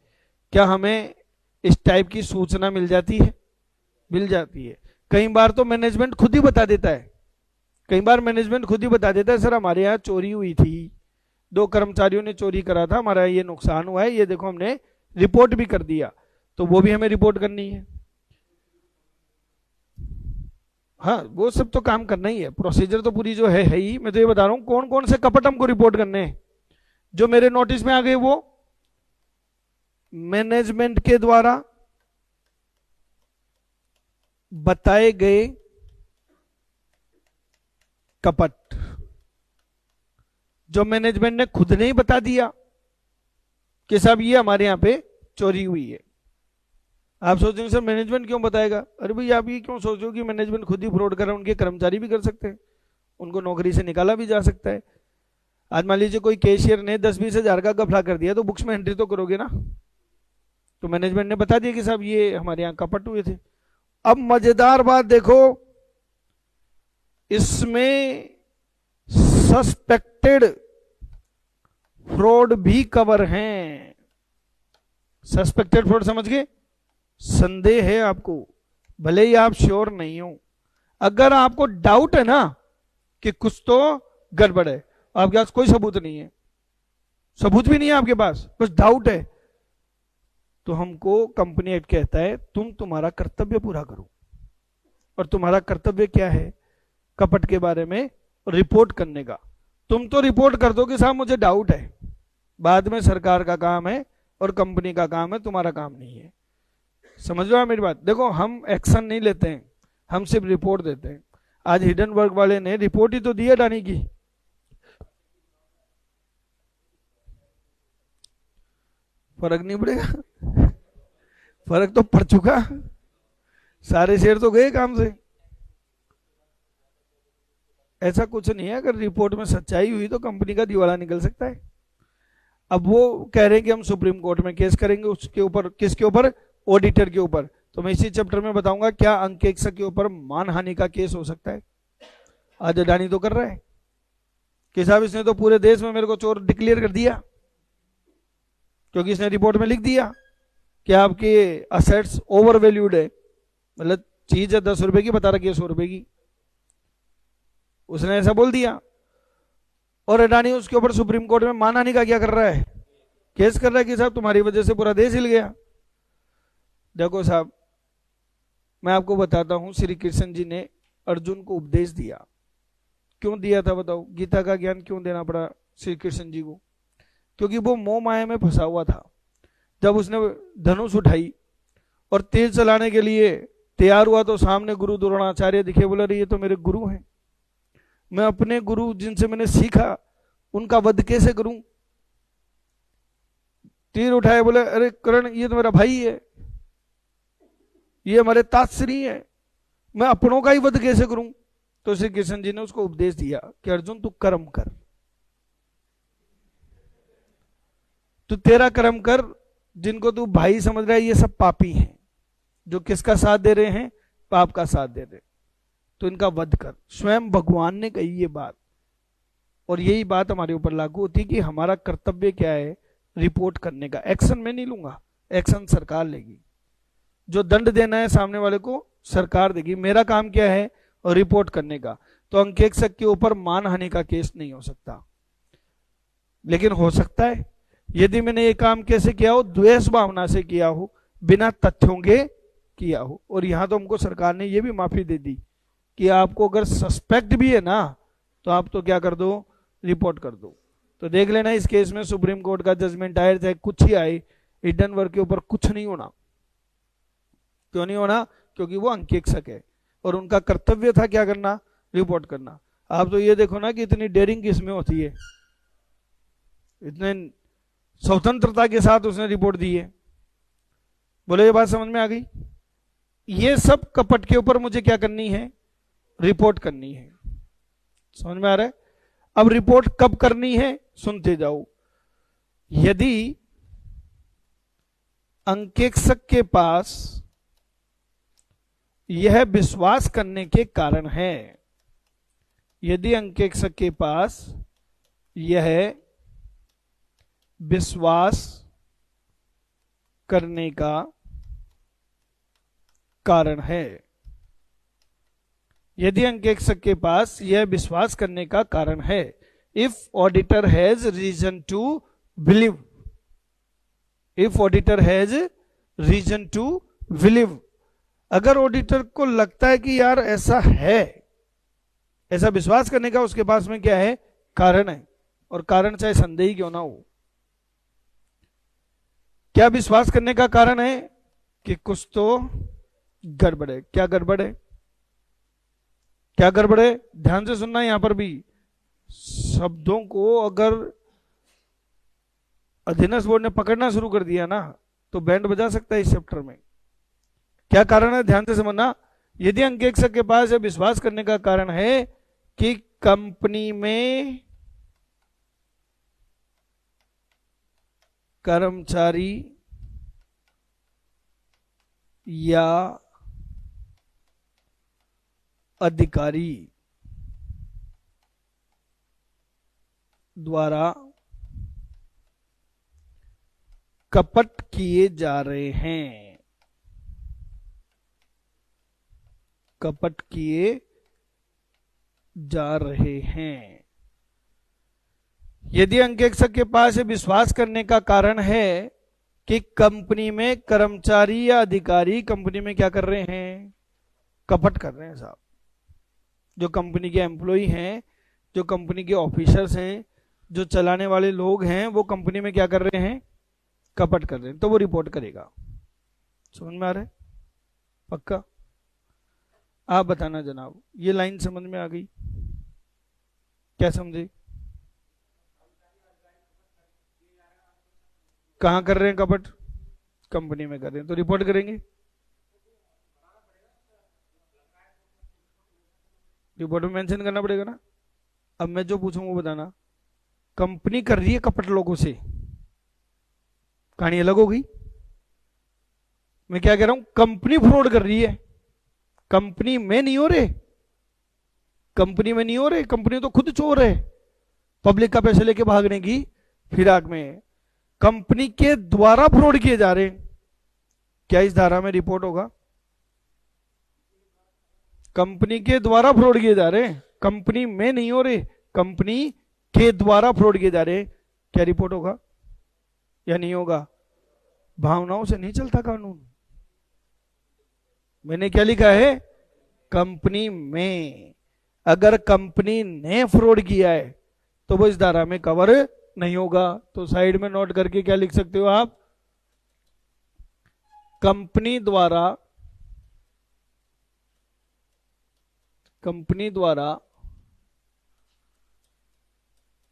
क्या हमें इस टाइप की सूचना मिल जाती है? मिल जाती है। कई बार तो मैनेजमेंट खुद ही बता देता है, कई बार मैनेजमेंट खुद ही बता देता है, सर हमारे यहाँ चोरी हुई थी, 2 कर्मचारियों ने चोरी करा था, हमारा ये नुकसान हुआ है, ये देखो हमने रिपोर्ट भी कर दिया। तो वो भी हमें रिपोर्ट करनी है। हाँ, वो सब तो काम करना ही है, प्रोसीजर तो पूरी जो है ही। मैं तो ये बता रहा हूं कौन कौन से कपट हमको रिपोर्ट करने हैं। जो मेरे नोटिस में आ गए वो मैनेजमेंट के द्वारा बताए गए कपट, जो मैनेजमेंट ने खुद नहीं बता दिया कि साहब ये हमारे यहां पे चोरी हुई है। आप सोचेंगे सर मैनेजमेंट क्यों बताएगा? अरे भाई आप ये क्यों सोच रहे हो कि मैनेजमेंट खुद ही फ्रॉड कर रहा है? उनके कर्मचारी भी कर सकते हैं, उनको नौकरी से निकाला भी जा सकता है। आज मान लीजिए कोई कैशियर ने 10-20 हजार का घपला कर दिया, तो बुक्स में एंट्री तो करोगे ना। तो मैनेजमेंट ने बता दिया कि साहब ये हमारे यहाँ कपट हुए थे। अब मजेदार बात देखो, इसमें सस्पेक्टेड फ्रॉड भी कवर हैं। सस्पेक्टेड फ्रॉड समझ गए? संदेह है आपको, भले ही आप श्योर नहीं हो, अगर आपको डाउट है ना कि कुछ तो गड़बड़ है, आपके पास कोई सबूत नहीं है, सबूत भी नहीं है आपके पास, कुछ डाउट है, तो हमको कंपनी एक्ट कहता है तुम तुम्हारा कर्तव्य पूरा करो। और तुम्हारा कर्तव्य क्या है? कपट के बारे में रिपोर्ट करने का। तुम तो रिपोर्ट कर दो कि साहब मुझे डाउट है, बाद में सरकार का काम है और कंपनी का काम है, तुम्हारा काम नहीं है। समझ लो मेरी बात। देखो हम एक्शन नहीं लेते हैं, हम सिर्फ रिपोर्ट देते हैं। आज हिडनबर्ग वाले ने रिपोर्ट ही तो दी है अडानी की। फर्क नहीं पड़ेगा? फर्क तो पड़ चुका, सारे शेयर तो गए काम से। ऐसा कुछ नहीं है, अगर रिपोर्ट में सच्चाई हुई तो कंपनी का दिवाला निकल सकता है। अब वो कह रहे हैं कि हम सुप्रीम कोर्ट में केस करेंगे, उसके ऊपर, किसके ऊपर? ऑडिटर के ऊपर। तो मैं इसी चैप्टर में बताऊंगा क्या अंकेक्षक के ऊपर मानहानि का केस हो सकता है। आज अडानी तो कर रहा है कि साहब इसने तो पूरे देश में मेरे को चोर डिक्लेयर कर दिया, क्योंकि इसने रिपोर्ट में लिख दिया कि आपके असेट्स ओवर वैल्यूड है, मतलब चीज है 10 रुपए की, बता रखी है 100 रुपए की, उसने ऐसा बोल दिया। और अडानी उसके ऊपर सुप्रीम कोर्ट में मानहानि का क्या कर रहा है? केस कर रहा है कि साहब तुम्हारी वजह से पूरा देश हिल गया। देखो साहब, मैं आपको बताता हूं, श्री कृष्ण जी ने अर्जुन को उपदेश दिया। क्यों दिया था बताओ? गीता का ज्ञान क्यों देना पड़ा श्री कृष्ण जी को? क्योंकि वो मोह माया में फंसा हुआ था। जब उसने धनुष उठाई और तीर चलाने के लिए तैयार हुआ तो सामने गुरु द्रोणाचार्य दिखे। बोला अरे ये तो मेरे गुरु हैं, मैं अपने गुरु जिनसे मैंने सीखा उनका वध कैसे करूं? तीर उठाए, बोले अरे कर्ण ये तो मेरा भाई है, ये हमारे तातश्री है, मैं अपनों का ही वध कैसे करूं? तो श्री कृष्ण जी ने उसको उपदेश दिया कि अर्जुन तू कर्म कर, तू तेरा कर्म कर, जिनको तू भाई समझ रहा है ये सब पापी हैं, जो किसका साथ दे रहे हैं, पाप का साथ दे रहे, तो इनका वध कर। स्वयं भगवान ने कही ये बात, और यही बात हमारे ऊपर लागू होती है कि हमारा कर्तव्य क्या है, रिपोर्ट करने का। एक्शन मैं नहीं लूंगा, एक्शन सरकार लेगी, जो दंड देना है सामने वाले को सरकार देगी, मेरा काम क्या है, और रिपोर्ट करने का। तो अंकेक्षक के ऊपर मानहानि का केस नहीं हो सकता, लेकिन हो सकता है यदि मैंने ये काम कैसे किया हो, द्वेष भावना से किया हो, बिना तथ्यों के किया हो। और यहां तो हमको सरकार ने ये भी माफी दे दी कि आपको अगर सस्पेक्ट भी है ना, तो आप तो क्या कर दो, रिपोर्ट कर दो। तो देख लेना इस केस में सुप्रीम कोर्ट का जजमेंट आए चाहे कुछ ही आए, हिडनबर्ग के ऊपर कुछ नहीं होना। क्यों नहीं होना, क्योंकि वो अंकेक्षक है और उनका कर्तव्य था क्या करना, रिपोर्ट करना। आप तो ये देखो ना कि इतनी डेयरिंग किसमें होती है, इतने स्वतंत्रता के साथ उसने रिपोर्ट दी है। बोले ये बात समझ में आ गई। ये सब कपट के ऊपर मुझे क्या करनी है, रिपोर्ट करनी है। समझ में आ रहा है। अब रिपोर्ट कब करनी है, सुनते जाओ। यदि अंकेक्षक के पास यह विश्वास करने के कारण है, यदि अंकेक्षक के पास यह विश्वास करने का कारण है, यदि अंकेक्षक के पास यह विश्वास करने का कारण है, if auditor has reason to believe, if auditor has reason to believe, अगर ऑडिटर को लगता है कि यार ऐसा है, ऐसा विश्वास करने का उसके पास में क्या है, कारण है, और कारण चाहे संदेही क्यों ना हो। क्या विश्वास करने का कारण है कि कुछ तो गड़बड़ है। क्या गड़बड़ है, क्या गड़बड़ है, ध्यान से सुनना। यहां पर भी शब्दों को अगर अधीनस्थ बोर्ड ने पकड़ना शुरू कर दिया ना, तो बैंड बजा सकता है इस चैप्टर में। क्या कारण है, ध्यान से समझना। यदि अंकेक्षक के पास यह विश्वास करने का कारण है कि कंपनी में कर्मचारी या अधिकारी द्वारा कपट किए जा रहे हैं, कपट किए जा रहे हैं, यदि अंकेक्षक के पास विश्वास करने का कारण है कि कंपनी में कर्मचारी या अधिकारी कंपनी में क्या कर रहे हैं, कपट कर रहे हैं साहब। जो कंपनी के एम्प्लॉय हैं, जो कंपनी के ऑफिसर्स हैं, जो चलाने वाले लोग हैं, वो कंपनी में क्या कर रहे हैं, कपट कर रहे हैं, तो वो रिपोर्ट करेगा। समझ में आ रहा है, पक्का। आप बताना जनाब, ये लाइन समझ में आ गई, क्या समझे। कहां कर रहे हैं कपट, कंपनी में कर रहे हैं, तो रिपोर्ट करेंगे, रिपोर्ट में मेंशन करना पड़ेगा ना। अब मैं जो पूछूंगा वो बताना। कंपनी कर रही है कपट लोगों से, कहानी अलग हो गई। मैं क्या कह रहा हूं, कंपनी फ्रॉड कर रही है, कंपनी में नहीं हो रहे, कंपनी में नहीं हो रहे, कंपनी तो खुद चोर है, पब्लिक का पैसे लेके भागने की फिराक में, कंपनी के द्वारा फ्रॉड किए जा रहे हैं। क्या इस धारा में रिपोर्ट होगा, कंपनी के द्वारा फ्रॉड किए जा रहे हैं, कंपनी में नहीं हो रहे, कंपनी के द्वारा फ्रॉड किए जा रहे हैं, क्या रिपोर्ट होगा या नहीं होगा। भावनाओं से नहीं चलता कानून। मैंने क्या लिखा है, कंपनी में, अगर कंपनी ने फ्रॉड किया है तो वो इस धारा में कवर नहीं होगा। तो साइड में नोट करके क्या लिख सकते हो आप, कंपनी द्वारा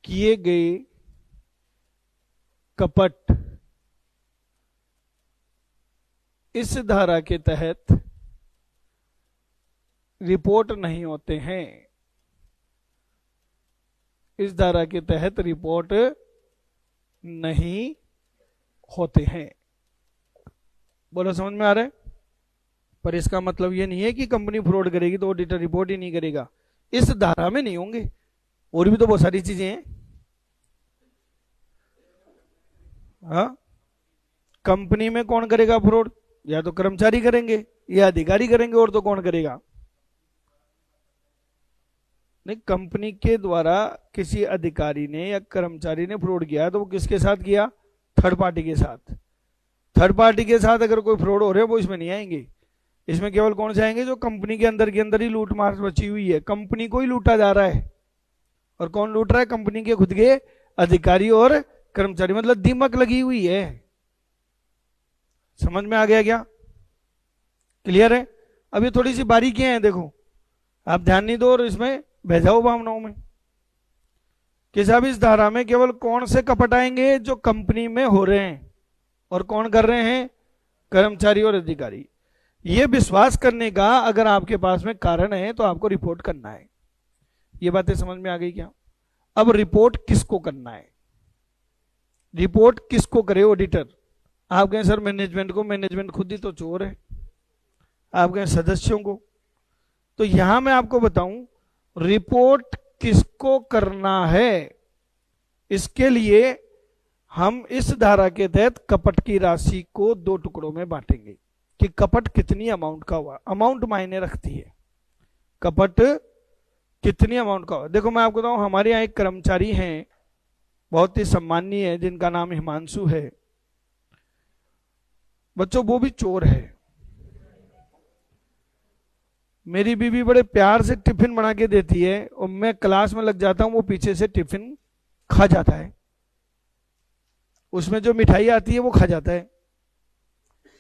किए गए कपट इस धारा के तहत रिपोर्ट नहीं होते हैं, इस धारा के तहत रिपोर्ट नहीं होते हैं। बोलो समझ में आ रहा है? पर इसका मतलब ये नहीं है कि कंपनी फ्रॉड करेगी तो ऑडिटर रिपोर्ट ही नहीं करेगा, इस धारा में नहीं होंगे, और भी तो बहुत सारी चीजें हैं। हाँ, कंपनी में कौन करेगा फ्रॉड? या तो कर्मचारी करेंगे या अधिकारी करेंगे, और तो कौन करेगा? नहीं, कंपनी के द्वारा किसी अधिकारी ने या कर्मचारी ने फ्रॉड किया तो वो किसके साथ किया? थर्ड पार्टी के साथ। थर्ड पार्टी के साथ अगर कोई फ्रॉड हो रहे वो इसमें नहीं आएंगे। इसमें केवल कौन से आएंगे? जो कंपनी के अंदर ही लूट मार बची हुई है, कंपनी को ही लूटा जा रहा है। और कौन लूट रहा है? कंपनी के खुद के अधिकारी और कर्मचारी, मतलब दीमक लगी हुई है। समझ में आ गया क्या? क्लियर है? अब ये थोड़ी सी बारीकियां हैं, देखो आप ध्यान नहीं दो और इसमें बह जाओ भावनाओं में कि साहब इस धारा में केवल कौन से कपट आएंगे? जो कंपनी में हो रहे हैं, और कौन कर रहे हैं? कर्मचारी और अधिकारी। ये विश्वास करने का अगर आपके पास में कारण है तो आपको रिपोर्ट करना है। ये बातें समझ में आ गई क्या? अब रिपोर्ट किसको करना है? रिपोर्ट किसको करे ऑडिटर? आप कहें सर मैनेजमेंट को, मैनेजमेंट खुद ही तो चोर है। आप कहें सदस्यों को। तो यहां मैं आपको बताऊं रिपोर्ट किसको करना है। इसके लिए हम इस धारा के तहत कपट की राशि को दो टुकड़ों में बांटेंगे कि कपट कितनी अमाउंट का हुआ। अमाउंट मायने रखती है, कपट कितनी अमाउंट का हुआ। देखो मैं आपको बताऊं, हमारे यहाँ एक कर्मचारी हैं बहुत ही सम्मानीय है, जिनका नाम हिमांशु है। बच्चों वो भी चोर है। मेरी बीवी बड़े प्यार से टिफिन बना के देती है और मैं क्लास में लग जाता हूं, वो पीछे से टिफिन खा जाता है। उसमें जो मिठाई आती है वो खा जाता है।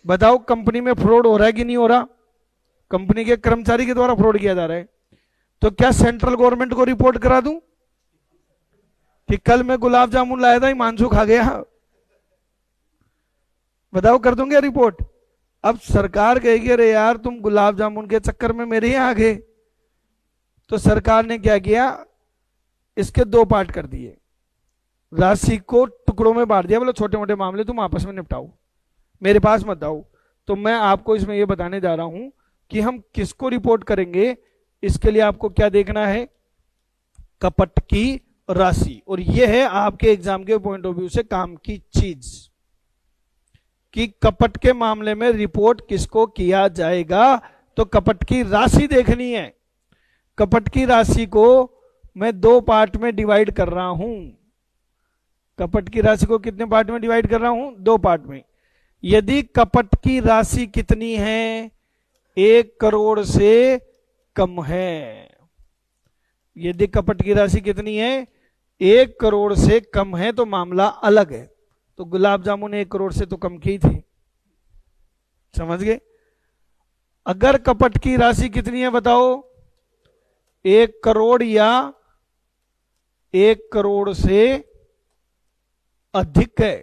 बताओ कंपनी में फ्रॉड हो रहा है कि नहीं हो रहा? कंपनी के कर्मचारी के द्वारा फ्रॉड किया जा रहा है। तो क्या सेंट्रल गवर्नमेंट को रिपोर्ट करा दूं कि कल मैं गुलाब जामुन लाया था, हिमांशु खा गया? बताओ कर दूंगे रिपोर्ट? अब सरकार कहेगी अरे यार तुम गुलाब जामुन के चक्कर में मेरे ही आ गए। तो सरकार ने क्या किया? इसके दो पार्ट कर दिए, राशि को टुकड़ों में बांट दिया। बोले छोटे मोटे मामले तुम आपस में निपटाओ, मेरे पास मत आओ। तो मैं आपको इसमें यह बताने जा रहा हूं कि हम किसको रिपोर्ट करेंगे। इसके लिए आपको क्या देखना है? कपट की राशि। और यह है आपके एग्जाम के पॉइंट ऑफ व्यू से काम की चीज कि कपट के मामले में रिपोर्ट किसको किया जाएगा। तो कपट की राशि देखनी है। कपट की राशि को मैं दो पार्ट में डिवाइड कर रहा हूं। कपट की राशि को कितने पार्ट में डिवाइड कर रहा हूं? दो पार्ट में। यदि कपट की राशि कितनी है? 1 करोड़ से कम है। यदि कपट की राशि कितनी है? 1 करोड़ से कम है तो मामला अलग है। तो गुलाब जामुन 1 करोड़ से तो कम की थी, समझ गए? अगर कपट की राशि कितनी है बताओ? 1 करोड़ या 1 करोड़ से अधिक है।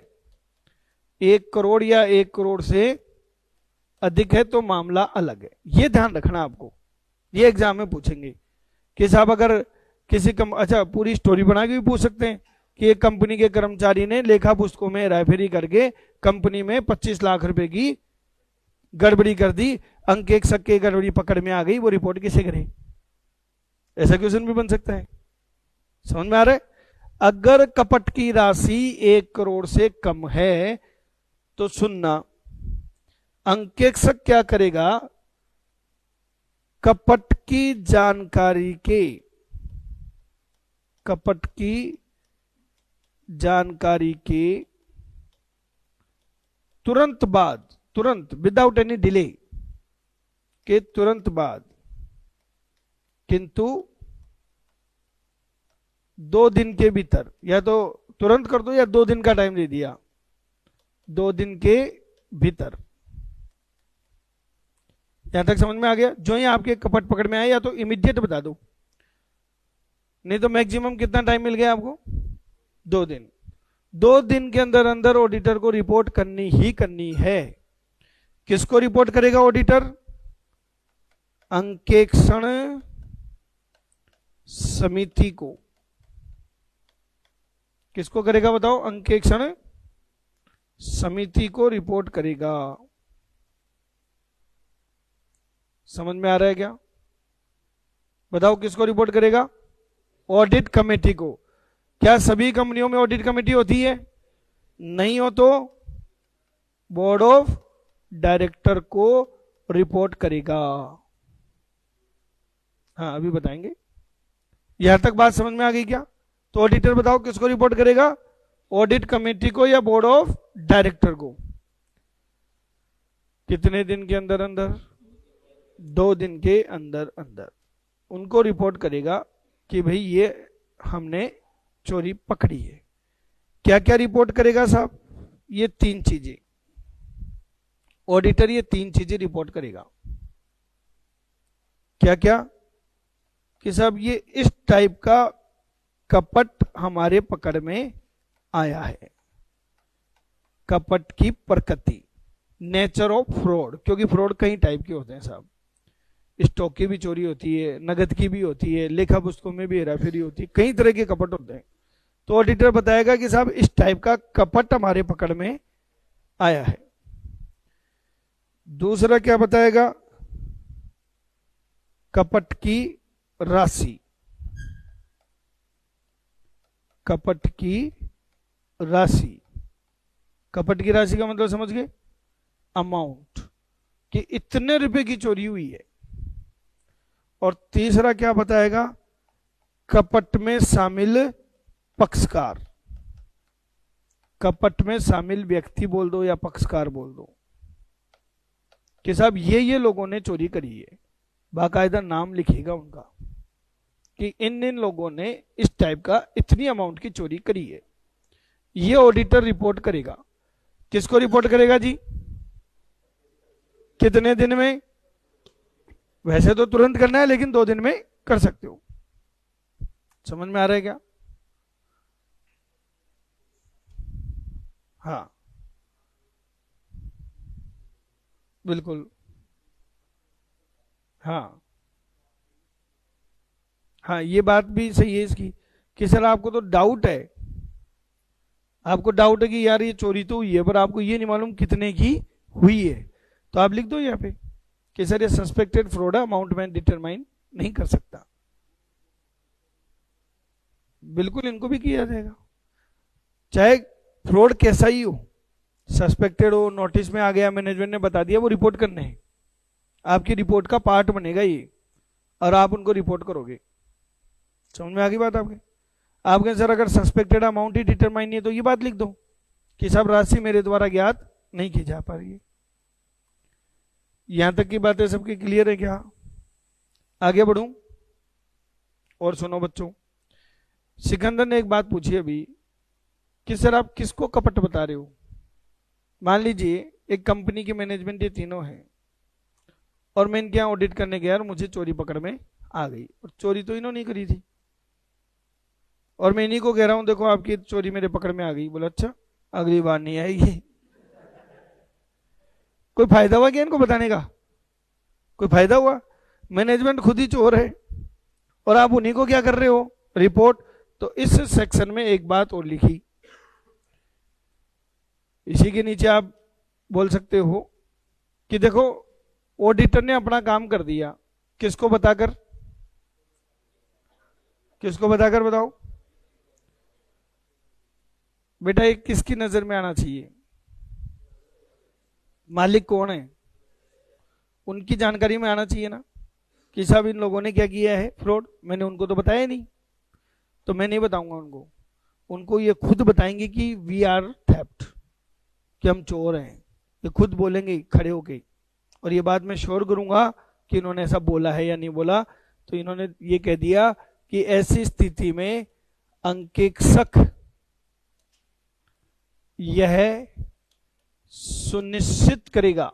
1 करोड़ या 1 करोड़ से अधिक है तो मामला अलग है। यह ध्यान रखना आपको, ये एग्जाम में पूछेंगे कि साहब अगर किसी अच्छा पूरी स्टोरी बना के भी पूछ सकते हैं कि एक कंपनी के कर्मचारी ने लेखा पुस्तकों में हेराफेरी करके कंपनी में 25 लाख रुपए की गड़बड़ी कर दी, अंक एक सक्के गड़बड़ी पकड़ में आ गई, वो रिपोर्ट किसे करे? ऐसा क्वेश्चन भी बन सकता है। समझ में आ रहा है? अगर कपट की राशि 1 करोड़ से कम है तो सुनना, अंकेक्षक क्या करेगा? कपट की जानकारी के, कपट की जानकारी के तुरंत बाद, तुरंत विदाउट एनी डिले के तुरंत बाद, किंतु 2 दिन के भीतर, या तो तुरंत कर दो या 2 दिन का टाइम दे दिया, 2 दिन के भीतर। यहां तक समझ में आ गया? जो ही आपके कपट पकड़ में आए या तो इमीडिएट बता दो, नहीं तो मैक्सिमम कितना टाइम मिल गया आपको? 2 दिन। 2 दिन के अंदर अंदर ऑडिटर को रिपोर्ट करनी ही करनी है। किसको रिपोर्ट करेगा ऑडिटर? अंकेक्षण समिति को, किसको करेगा बताओ? अंकेक्षण समिति को रिपोर्ट करेगा। समझ में आ रहा है क्या? बताओ किसको रिपोर्ट करेगा? ऑडिट कमेटी को। क्या सभी कंपनियों में ऑडिट कमेटी होती है? नहीं हो तो बोर्ड ऑफ डायरेक्टर को रिपोर्ट करेगा। हाँ अभी बताएंगे। यहां तक बात समझ में आ गई क्या? तो ऑडिटर बताओ किसको रिपोर्ट करेगा? ऑडिट कमेटी को या बोर्ड ऑफ डायरेक्टर को। कितने दिन के अंदर अंदर? 2 दिन के अंदर अंदर उनको रिपोर्ट करेगा कि भाई ये हमने चोरी पकड़ी है। क्या क्या रिपोर्ट करेगा साहब? ये 3 चीजें। ऑडिटर ये 3 चीजें रिपोर्ट करेगा। क्या क्या? कि साहब ये इस टाइप का कपट हमारे पकड़ में आया है। कपट की प्रकृति, नेचर ऑफ फ्रॉड, क्योंकि फ्रॉड कई टाइप के होते हैं साहब। स्टॉक की भी चोरी होती है, नगद की भी होती है, लेखा पुस्तकों में भी हेराफेरी होती है, कई तरह के कपट होते हैं। तो ऑडिटर बताएगा कि साहब इस टाइप का कपट हमारे पकड़ में आया है। दूसरा क्या बताएगा? कपट की राशि। कपट की राशि, कपट की राशि का मतलब समझ गए? अमाउंट, कि इतने रुपए की चोरी हुई है। और तीसरा क्या बताएगा? कपट में शामिल पक्षकार। कपट में शामिल व्यक्ति बोल दो या पक्षकार बोल दो कि साहब ये लोगों ने चोरी करी है। बाकायदा नाम लिखेगा उनका कि इन लोगों ने इस टाइप का इतनी अमाउंट की चोरी करी है। ये ऑडिटर रिपोर्ट करेगा। किसको रिपोर्ट करेगा जी? कितने दिन में? वैसे तो तुरंत करना है, लेकिन 2 दिन में कर सकते हो। समझ में आ रहा है क्या? हाँ बिल्कुल। हाँ हाँ ये बात भी सही है इसकी कि सर आपको तो डाउट है, आपको डाउट है कि यार ये चोरी तो हुई है, पर आपको ये नहीं मालूम कितने की हुई है। तो आप लिख दो यहाँ पे कि सर ये सस्पेक्टेड फ्रॉड है, अमाउंट में डिटरमाइन नहीं कर सकता। बिल्कुल इनको भी किया जाएगा, चाहे फ्रॉड कैसा ही हो, सस्पेक्टेड हो, नोटिस में आ गया, मैनेजमेंट ने बता दिया, वो रिपोर्ट करने हैं। आपकी रिपोर्ट का पार्ट बनेगा ये, और आप उनको रिपोर्ट करोगे। समझ में आ गई बात आपके? आपके सर अगर सस्पेक्टेड अमाउंट ही डिटरमाइन नहीं है तो ये बात लिख दो कि सब राशि मेरे द्वारा ज्ञात नहीं की जा पा रही है। यहां तक की बातें सबकी क्लियर है क्या? आगे बढ़ूं और सुनो बच्चों। सिकंदर ने एक बात पूछी अभी कि सर आप किसको कपट बता रहे हो? मान लीजिए एक कंपनी की मैनेजमेंट ये तीनों है और मैं इनके यहाँ ऑडिट करने गया और मुझे चोरी पकड़ में आ गई, और चोरी तो इन्होंने करी थी, और मैं इन्हीं को कह रहा हूं देखो आपकी चोरी मेरे पकड़ में आ गई। बोला अच्छा अगली बार नहीं आएगी। कोई फायदा हुआ क्या इनको बताने का? कोई फायदा हुआ? मैनेजमेंट खुद ही चोर है और आप उन्हीं को क्या कर रहे हो? रिपोर्ट। तो इस सेक्शन में एक बात और लिखी, इसी के नीचे आप बोल सकते हो कि देखो ऑडिटर ने अपना काम कर दिया, किसको बताकर? किसको बताकर बताओ बेटा, ये किसकी नजर में आना चाहिए? मालिक कौन है उनकी जानकारी में आना चाहिए ना कि साहब इन लोगों ने क्या किया है फ्रॉड। मैंने उनको तो बताया नहीं, तो मैं नहीं बताऊंगा उनको, उनको ये खुद बताएंगे कि वी आर थेफ्ट, कि हम चोर हैं। ये खुद बोलेंगे खड़े होके, और ये बात मैं श्योर करूंगा कि इन्होंने ऐसा बोला है या नहीं बोला। तो इन्होंने ये कह दिया कि ऐसी स्थिति में अंकेक्षक यह सुनिश्चित करेगा,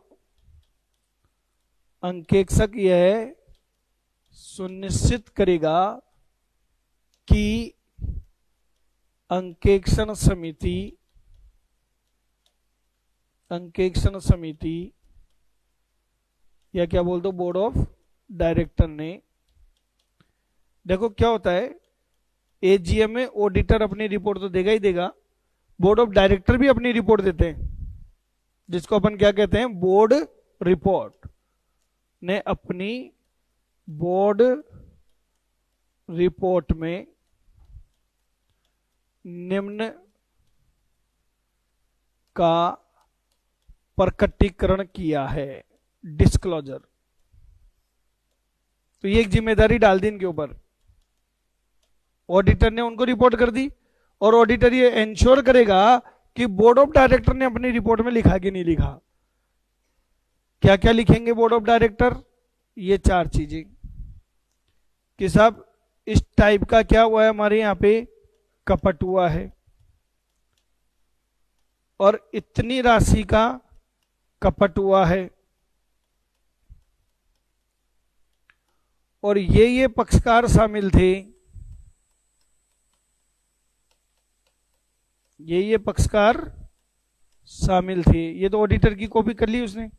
अंकेक्षक यह सुनिश्चित करेगा कि अंकेक्षण समिति या क्या बोल दो बोर्ड ऑफ डायरेक्टर ने, देखो क्या होता है, एजीएम में ऑडिटर अपनी रिपोर्ट तो देगा ही देगा, बोर्ड ऑफ डायरेक्टर भी अपनी रिपोर्ट देते हैं, जिसको अपन क्या कहते हैं, बोर्ड रिपोर्ट। ने अपनी बोर्ड रिपोर्ट में निम्न का प्रकटीकरण किया है, डिस्क्लोजर। तो ये एक जिम्मेदारी डाल दी इनके ऊपर, ऑडिटर ने उनको रिपोर्ट कर दी, और ऑडिटर ये इंश्योर करेगा कि बोर्ड ऑफ डायरेक्टर ने अपनी रिपोर्ट में लिखा कि नहीं लिखा। क्या क्या लिखेंगे बोर्ड ऑफ डायरेक्टर, ये 4 चीजें कि साहब इस टाइप का क्या हुआ है, हमारे यहां पे कपट हुआ है, और इतनी राशि का कपट हुआ है, और ये पक्षकार शामिल थे, ये पक्षकार शामिल थे। ये तो ऑडिटर की कॉपी कर ली उसने,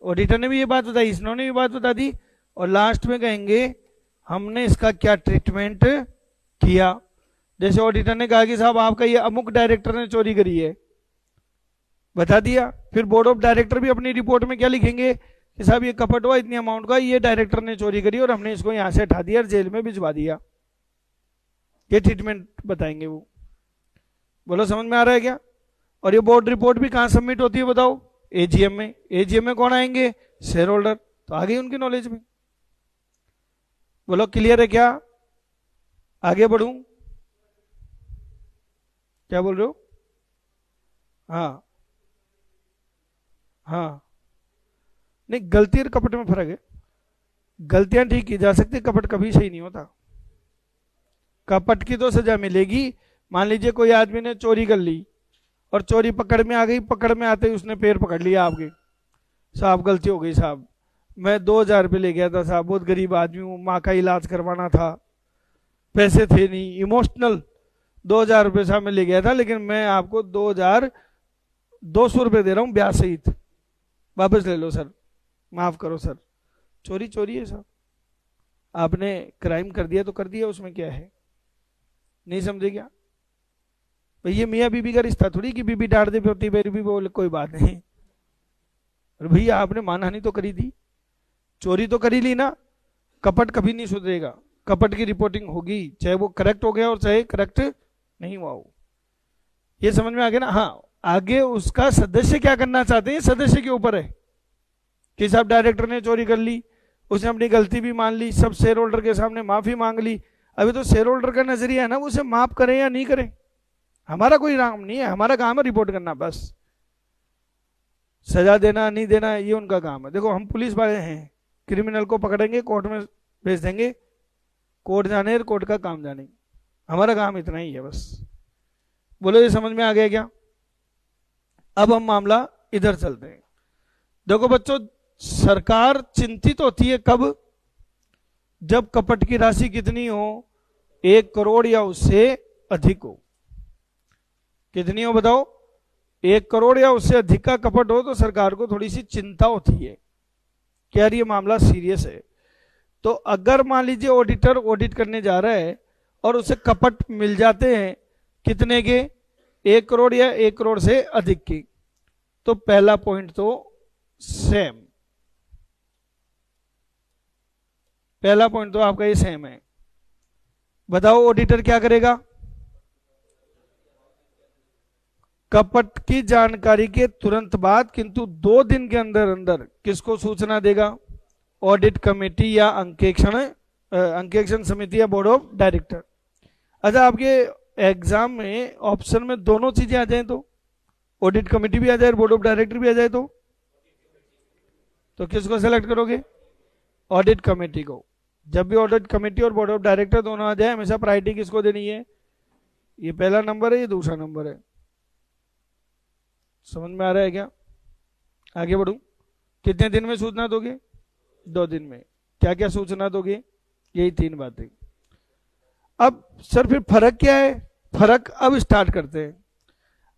ऑडिटर ने भी ये बात बताई, इन्होंने भी बात बता दी, और लास्ट में कहेंगे हमने इसका क्या ट्रीटमेंट किया। जैसे ऑडिटर ने कहा कि साहब आपका ये अमुक डायरेक्टर ने चोरी करी है, बता दिया, फिर बोर्ड ऑफ डायरेक्टर भी अपनी रिपोर्ट में क्या लिखेंगे कि साहब ये कपट हुआ इतनी अमाउंट का, ये डायरेक्टर ने चोरी करी और हमने इसको यहां से हटा दिया और जेल में भिजवा दिया। ये ट्रीटमेंट बताएंगे वो। बोलो समझ में आ रहा है क्या? और ये बोर्ड रिपोर्ट भी कहां सबमिट होती है बताओ? एजीएम में। एजीएम में कौन आएंगे? Share holder. तो आ गई उनकी नॉलेज में। बोलो क्लियर है क्या? आगे बढ़ूं? क्या बोल रहे हो? हाँ हाँ, नहीं गलती और कपट में फर्क है। गलतियां ठीक की जा सकती, कपट कभी सही नहीं होता। कपट की तो सजा मिलेगी। मान लीजिए कोई आदमी ने चोरी कर ली और चोरी पकड़ में आ गई, पकड़ में आते ही उसने पैर पकड़ लिया आपके, साहब गलती हो गई साहब, मैं 2000 रुपये ले गया था साहब, बहुत गरीब आदमी हूँ, माँ का इलाज करवाना था, पैसे थे नहीं, इमोशनल 2000 रुपये साहब मैं ले गया था, लेकिन मैं आपको 2200 रुपये दे रहा हूँ ब्याज सहित, वापस ले लो सर, माफ करो सर। चोरी चोरी है साहब, आपने क्राइम कर दिया तो कर दिया, उसमें क्या है? नहीं समझे क्या? भाई ये मियाँ बीबी का रिश्ता थोड़ी कि बीबी डांट दे पोती मेरी भी बोले कोई बात नहीं। अरे भैया आपने मानहानि तो करी थी, चोरी तो करी ली ना। कपट कभी नहीं सुधरेगा, कपट की रिपोर्टिंग होगी, चाहे वो करेक्ट हो गया और चाहे करेक्ट नहीं हुआ हो। ये समझ में आ गया ना? हाँ, आगे उसका सदस्य क्या करना चाहते हैं, सदस्य के ऊपर है कि साहब डायरेक्टर ने चोरी कर ली, उसने अपनी गलती भी मान ली, सब शेयर होल्डर के सामने माफी मांग ली। अभी तो शेयर होल्डर का नजरिया है ना, उसे माफ करें या नहीं करें, हमारा कोई काम नहीं है, हमारा काम है रिपोर्ट करना बस। सजा देना नहीं देना ये उनका काम है। देखो हम पुलिस वाले हैं, क्रिमिनल को पकड़ेंगे कोर्ट में भेज देंगे, कोर्ट जाने कोर्ट का काम जाने, हमारा काम इतना ही है बस। बोलो ये समझ में आ गया क्या? अब हम मामला इधर चलते हैं। देखो बच्चों, सरकार चिंतित होती है कब? जब कपट की राशि कितनी हो, 1 करोड़ या उससे अधिक हो। कितनी हो बताओ? 1 करोड़ या उससे अधिक का कपट हो तो सरकार को थोड़ी सी चिंता होती है कि यार ये मामला सीरियस है। तो अगर मान लीजिए ऑडिटर ऑडिट करने जा रहा है और उसे कपट मिल जाते हैं कितने के, 1 करोड़ या 1 करोड़ से अधिक की, तो पहला पॉइंट तो सेम, पहला पॉइंट तो आपका ये सेम है। बताओ ऑडिटर क्या करेगा? कपट की जानकारी के तुरंत बाद किंतु 2 दिन के अंदर अंदर किसको सूचना देगा? ऑडिट कमेटी या अंकेक्षण समिति या बोर्ड ऑफ डायरेक्टर। अच्छा, आपके एग्जाम में ऑप्शन में दोनों चीजें आ जाए तो, ऑडिट कमेटी भी आ जाए, बोर्ड ऑफ डायरेक्टर भी आ जाए, तो किसको सेलेक्ट करोगे? ऑडिट कमेटी को। जब भी ऑडिट कमेटी और बोर्ड ऑफ डायरेक्टर दोनों आ जाए, हमेशा प्रायोरिटी किसको देनी है? ये पहला नंबर है, ये दूसरा नंबर है। समझ में आ रहा है क्या? आगे बढ़ूं? कितने दिन में सूचना दोगे? 2 दिन में। क्या क्या सूचना दोगे? यही 3 बातें। अब सर फिर फर्क क्या है? फर्क अब स्टार्ट करते हैं।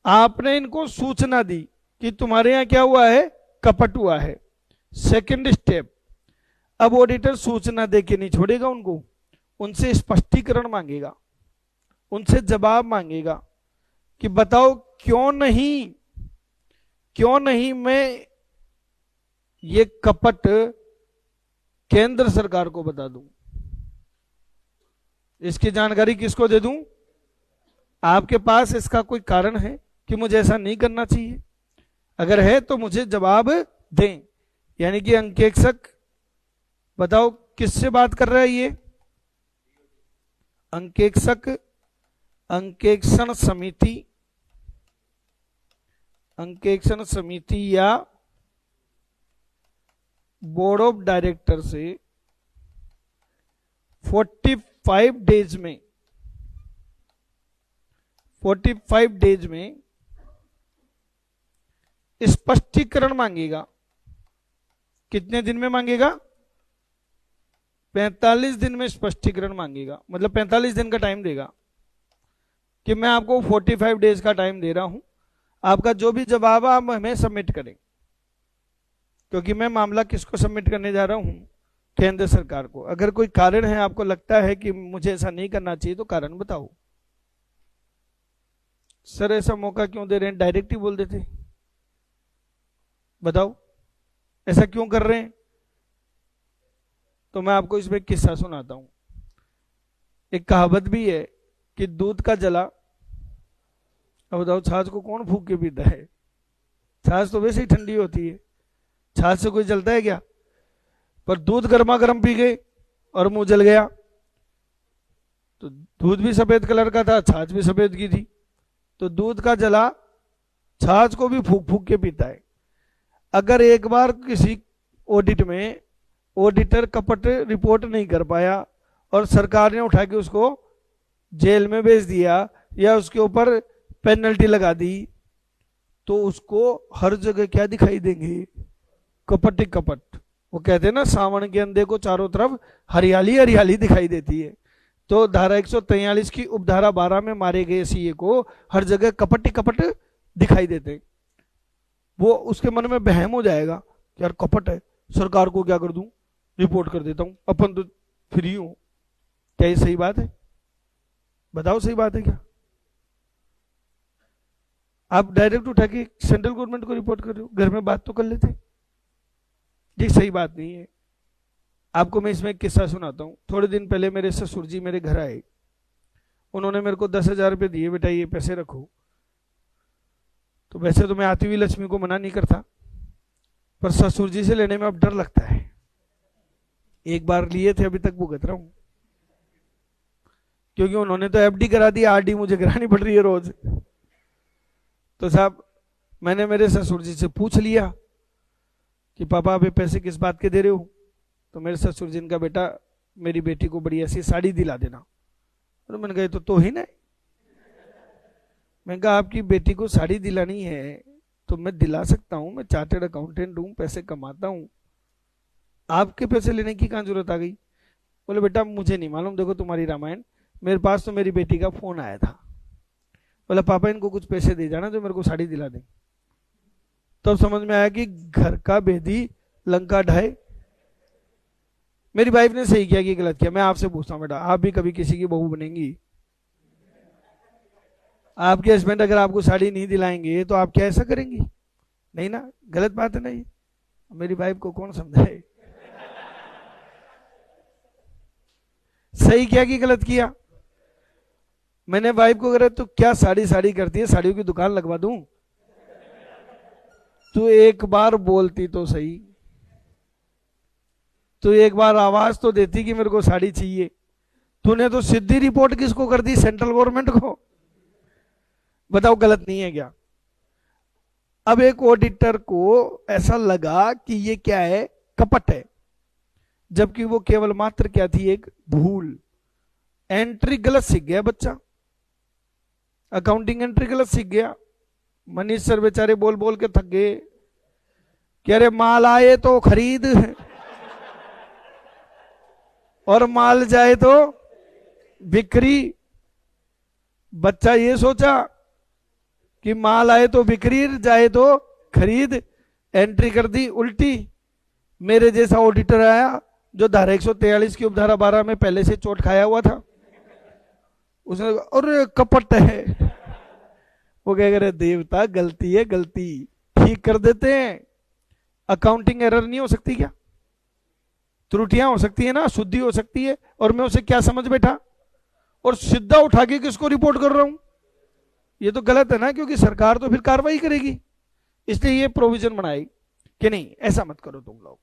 आपने इनको सूचना दी कि तुम्हारे यहां क्या हुआ है? कपट हुआ है। सेकंड स्टेप, अब ऑडिटर सूचना देके नहीं छोड़ेगा उनको, उनसे स्पष्टीकरण मांगेगा, उनसे जवाब मांगेगा कि बताओ क्यों नहीं मैं ये कपट केंद्र सरकार को बता दूं, इसकी जानकारी किसको दे दूं? आपके पास इसका कोई कारण है कि मुझे ऐसा नहीं करना चाहिए? अगर है तो मुझे जवाब दें। यानी कि अंकेक्षक बताओ किससे बात कर रहा है ये? अंकेक्षक अंकेक्षण समिति या बोर्ड ऑफ डायरेक्टर से 45 डेज में स्पष्टीकरण मांगेगा। कितने दिन में मांगेगा? 45 दिन में स्पष्टीकरण मांगेगा। मतलब 45 दिन का टाइम देगा कि मैं आपको 45 डेज का टाइम दे रहा हूं, आपका जो भी जवाब है आप हमें सबमिट करें। क्योंकि मैं मामला किसको सबमिट करने जा रहा हूं? केंद्र सरकार को। अगर कोई कारण है, आपको लगता है कि मुझे ऐसा नहीं करना चाहिए, तो कारण बताओ। सर ऐसा मौका क्यों दे रहे हैं? डायरेक्ट ही बोल देते। बताओ ऐसा क्यों कर रहे हैं? तो मैं आपको इसमें किस्सा सुनाता हूं। एक कहावत भी है कि दूध का जला, अब बताओ छाछ को कौन फूंक के पीता है? छाछ तो वैसे ही ठंडी होती है, छाछ से कोई जलता है क्या? पर दूध गर्मा गर्म पी गए और मुंह जल गया। तो दूध भी सफेद कलर का था, छाछ भी सफेद की थी, तो दूध का जला छाछ को भी फूंक फूंक के पीता है। अगर एक बार किसी ऑडिट में ऑडिटर कपट रिपोर्ट नहीं कर पाया और सरकार ने उठा के उसको जेल में भेज दिया या उसके ऊपर पेनल्टी लगा दी, तो उसको हर जगह क्या दिखाई देंगे? कपट ही कपट। वो कहते हैं ना, सावन के अंधे को चारों तरफ हरियाली हरियाली दिखाई देती है। तो धारा 143 की उपधारा 12 में मारे गए सीए को हर जगह कपट ही कपट दिखाई देते। वो उसके मन में बहम हो जाएगा कि यार कपट है, सरकार को क्या कर दूं, रिपोर्ट कर देता हूं, अपन तो फ्री हूं। क्या ये सही बात है? बताओ सही बात है क्या? आप डायरेक्ट उठा के सेंट्रल गवर्नमेंट को रिपोर्ट कर रहे हो, घर में बात तो कर लेते। ये सही बात नहीं है। आपको मैं इसमें एक किस्सा सुनाता हूं। थोड़े दिन पहले मेरे ससुर जी मेरे घर आए, उन्होंने मेरे को 10,000 रुपये दिए, बेटा ये पैसे रखो। तो वैसे तो मैं आती हुई लक्ष्मी को मना नहीं करता, पर ससुर जी से लेने में अब डर लगता है। एक बार लिए थे, अभी तक भुगत रहा हूं, क्योंकि उन्होंने तो एफडी करा दी, आरडी मुझे करानी पड़ रही है रोज। तो साहब मैंने मेरे ससुर जी से पूछ लिया कि पापा आप ये पैसे किस बात के दे रहे हो? तो मेरे ससुर जी ने कहा बेटा मेरी बेटी को बड़ी ऐसी साड़ी दिला देना। तो मैंने कहा तो ही नहीं। मैंने कहा आपकी बेटी को साड़ी दिलानी है तो मैं दिला सकता हूं, मैं चार्टर्ड अकाउंटेंट हूं, पैसे कमाता हूं, आपके पैसे लेने की कहां जरूरत आ गई? बोले बेटा मुझे नहीं मालूम, देखो तुम्हारी रामायण, मेरे पास तो मेरी बेटी का फोन आया था। बोला पापा इनको कुछ पैसे दे जाना जो मेरे को साड़ी दिला दें। तब समझ में आया कि घर का भेदी लंका ढाए। मेरी वाइफ ने सही किया कि गलत किया? मैं आपसे पूछता हूं बेटा, आप भी कभी किसी की बहू बनेंगी? आपके हस्बैंड अगर आपको साड़ी नहीं दिलाएंगे तो आप क्या ऐसा करेंगी? नहीं ना, गलत बात है ना ये। मेरी वाइफ को कौन समझाए सही किया कि गलत किया? मैंने वाइफ को कहा तो क्या साड़ी साड़ी करती है, साड़ियों की दुकान लगवा दूं? तू एक बार बोलती तो सही, तू एक बार आवाज तो देती कि मेरे को साड़ी चाहिए। तूने तो सीधी रिपोर्ट किसको कर दी? सेंट्रल गवर्नमेंट को। बताओ गलत नहीं है क्या? अब एक ऑडिटर को ऐसा लगा कि ये क्या है? कपट है, जबकि वो केवल मात्र क्या थी? एक भूल। एंट्री गलत सीख गया बच्चा, अकाउंटिंग एंट्री गलत सीख गया। मनीष सर बेचारे बोल बोल के थक गए कि अरे माल आए तो खरीद और माल जाए तो बिक्री। बच्चा ये सोचा कि माल आए तो बिक्री, जाए तो खरीद, एंट्री कर दी उल्टी। मेरे जैसा ऑडिटर आया, जो धारा 143 की उपधारा 12 में पहले से चोट खाया हुआ था, उसने कहा, अरे कपट है। वो कह रहे देवता गलती है, गलती ठीक कर देते हैं। अकाउंटिंग एरर नहीं हो सकती क्या? त्रुटियां हो सकती है ना, शुद्धि हो सकती है, और मैं उसे क्या समझ बैठा और सीधा उठा के किसको रिपोर्ट कर रहा हूं? ये तो गलत है ना, क्योंकि सरकार तो फिर कार्रवाई करेगी। इसलिए ये प्रोविजन बनाई कि नहीं, ऐसा मत करो तुम लोग,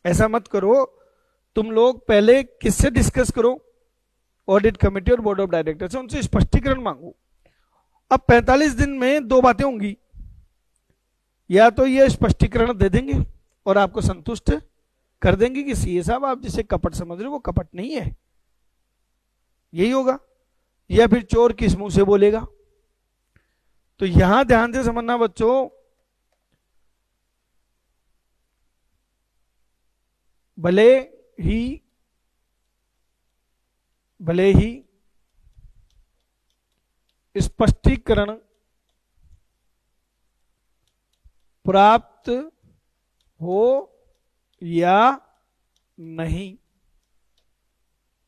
ऐसा मत करो। तुम लोग पहले किससे डिस्कस करो? ऑडिट कमेटी और बोर्ड ऑफ डायरेक्टर से, उनसे स्पष्टीकरण मांगो। अब 45 दिन में दो बातें होंगी, या तो ये स्पष्टीकरण दे देंगे और आपको संतुष्ट कर देंगे कि सीए साहब आप जिसे कपट समझ रहे हो वो कपट नहीं है, यही होगा, या फिर चोर किस मुंह से बोलेगा। तो यहां ध्यान से समझना बच्चों, भले ही स्पष्टीकरण प्राप्त हो या नहीं,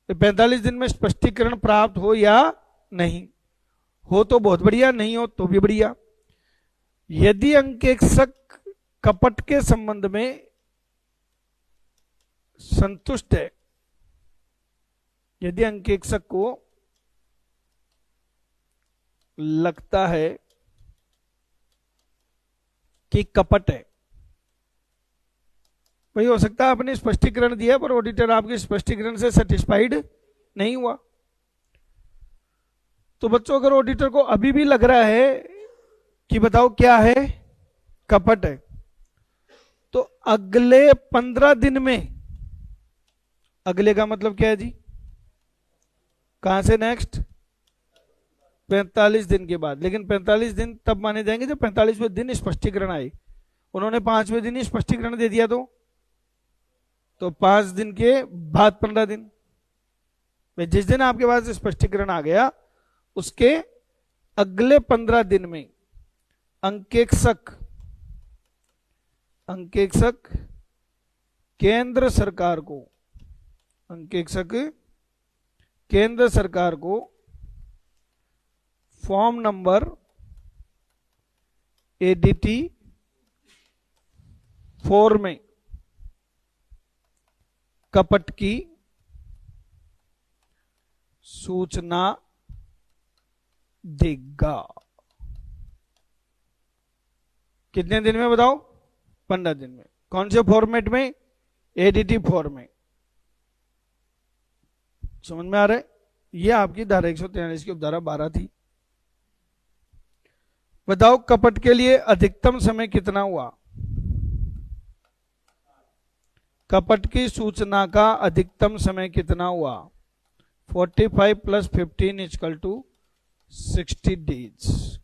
45 दिन में स्पष्टीकरण प्राप्त हो या नहीं हो तो बहुत बढ़िया, नहीं हो तो भी बढ़िया। यदि अंकेक्षक कपट के संबंध में संतुष्ट है, यदि अंकेक्षक को लगता है कि कपट है, वही हो सकता है आपने स्पष्टीकरण दिया पर ऑडिटर आपके स्पष्टीकरण से सेटिस्फाइड नहीं हुआ, तो बच्चों अगर ऑडिटर को अभी भी लग रहा है कि बताओ क्या है, कपट है, तो अगले 15 दिन में, अगले का मतलब क्या है जी, कहां से नेक्स्ट, 45 दिन के बाद। लेकिन 45 दिन तब माने जाएंगे जब 45वें दिन स्पष्टीकरण आए। उन्होंने 5वें दिन ही स्पष्टीकरण दे दिया तो 5 दिन के बाद 15 दिन, जिस दिन आपके पास स्पष्टीकरण आ गया उसके अगले 15 दिन में अंकेक्षक केंद्र सरकार को, अंकेक्षक केंद्र सरकार को फॉर्म नंबर एडीटी 4 में कपट की सूचना देगा। कितने दिन में बताओ? 15 दिन में। कौन से फॉर्मेट में? एडीटी 4 में। समझ में आ रहा है? ये आपकी धारा 143 की उपधारा 12 थी। बताओ कपट के लिए अधिकतम समय कितना हुआ? कपट की सूचना का अधिकतम समय कितना हुआ? 45 + 15 = 60 डेज।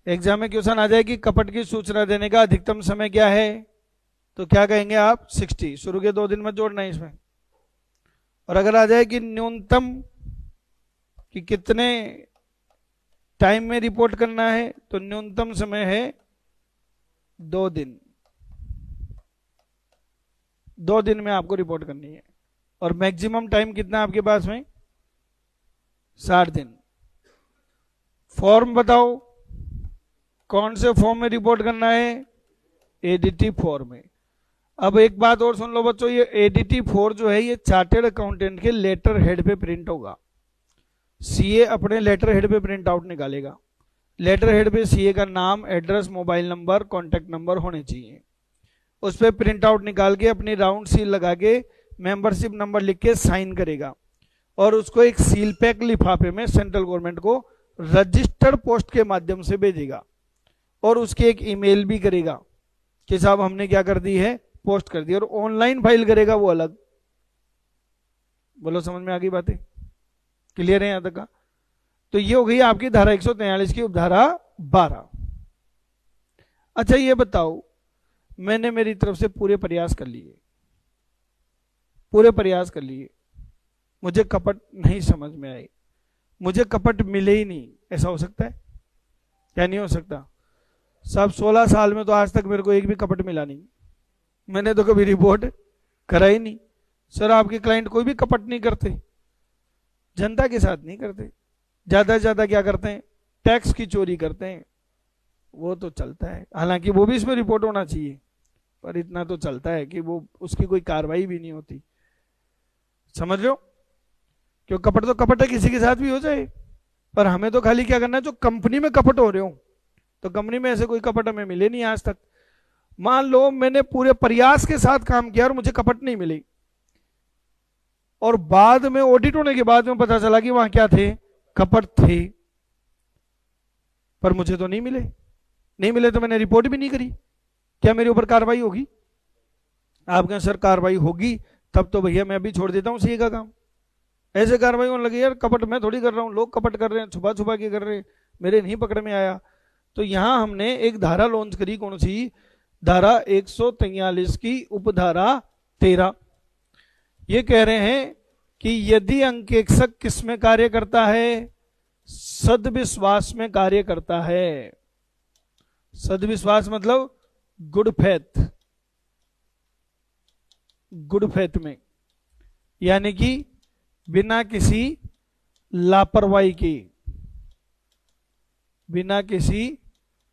एग्जाम में क्वेश्चन आ जाए कि कपट की सूचना देने का अधिकतम समय क्या है, तो क्या कहेंगे आप? 60। शुरू के 2 दिन में जोड़ना है इसमें। और अगर आ जाए कि न्यूनतम कि कितने टाइम में रिपोर्ट करना है, तो न्यूनतम समय है 2 दिन। 2 दिन में आपको रिपोर्ट करनी है। और मैक्सिमम टाइम कितना आपके पास में? 60 दिन। फॉर्म बताओ, कौन से फॉर्म में रिपोर्ट करना है? एडीटी 4 में। अब एक बात और सुन लो बच्चों, ये एडीटी 4 जो है ये चार्टेड अकाउंटेंट के लेटर हेड पे प्रिंट होगा। सीए अपने लेटर हेड पे प्रिंट आउट निकालेगा। लेटर हेड पे सीए का नाम, address, mobile number, contact number होने चाहिए। उस पर प्रिंट आउट निकाल के अपनी राउंड सील लगा के मेंबरशिप नंबर लिख के साइन करेगा और उसको एक सील पैक लिफाफे में सेंट्रल गवर्नमेंट को रजिस्टर्ड पोस्ट के माध्यम से भेजेगा और उसकी एक ईमेल भी करेगा कि साहब हमने क्या कर दी है, पोस्ट कर दी। और ऑनलाइन फाइल करेगा वो अलग। बोलो समझ में आ गई बातें? क्लियर है यहां तक का? तो ये हो गई आपकी धारा 143 की उपधारा 12। अच्छा ये बताओ, मैंने मेरी तरफ से पूरे प्रयास कर लिए, मुझे कपट नहीं समझ में आई, मुझे कपट मिले ही नहीं, ऐसा हो सकता है? क्या नहीं हो सकता? सब 16 साल में तो आज तक मेरे को एक भी कपट मिला नहीं। मैंने तो कभी रिपोर्ट करा ही नहीं। सर आपके क्लाइंट कोई भी कपट नहीं करते, जनता के साथ नहीं करते, ज्यादा से ज्यादा क्या करते हैं, टैक्स की चोरी करते हैं, वो तो चलता है, हालांकि वो भी इसमें रिपोर्ट होना चाहिए, पर इतना तो चलता है कि वो उसकी कोई कार्रवाई भी नहीं होती। समझ लो, क्यों कपट तो कपट है, किसी के साथ भी हो जाए, पर हमें तो खाली क्या करना है, जो कंपनी में कपट हो रहे हो, तो कंपनी में ऐसे कोई कपट हमें मिले नहीं आज तक। मान लो मैंने पूरे प्रयास के साथ काम किया और मुझे कपट नहीं मिली, और बाद में ऑडिट होने के बाद में पता चला कि वहां क्या थे, कपट थे, पर मुझे तो नहीं मिले। नहीं मिले तो मैंने रिपोर्ट भी नहीं करी, क्या मेरे ऊपर कार्रवाई होगी? आप कहें सर कार्रवाई होगी, तब तो भैया मैं भी छोड़ देता हूं सीए का काम। ऐसे कार्रवाई होने लगी, यार कपट मैं थोड़ी कर रहा हूं, लोग कपट कर रहे हैं, छुपा छुपा के कर रहे हैं, मेरे नहीं पकड़ में आया। तो यहां हमने एक धारा लॉन्च करी, कौन सी धारा 143 की उपधारा 13। ये कह रहे हैं कि यदि अंकेक्षक किस में कार्य करता है, सदविश्वास में कार्य करता है। सदविश्वास मतलब गुड फेथ, गुड फेथ में, यानी कि बिना किसी लापरवाही के, बिना किसी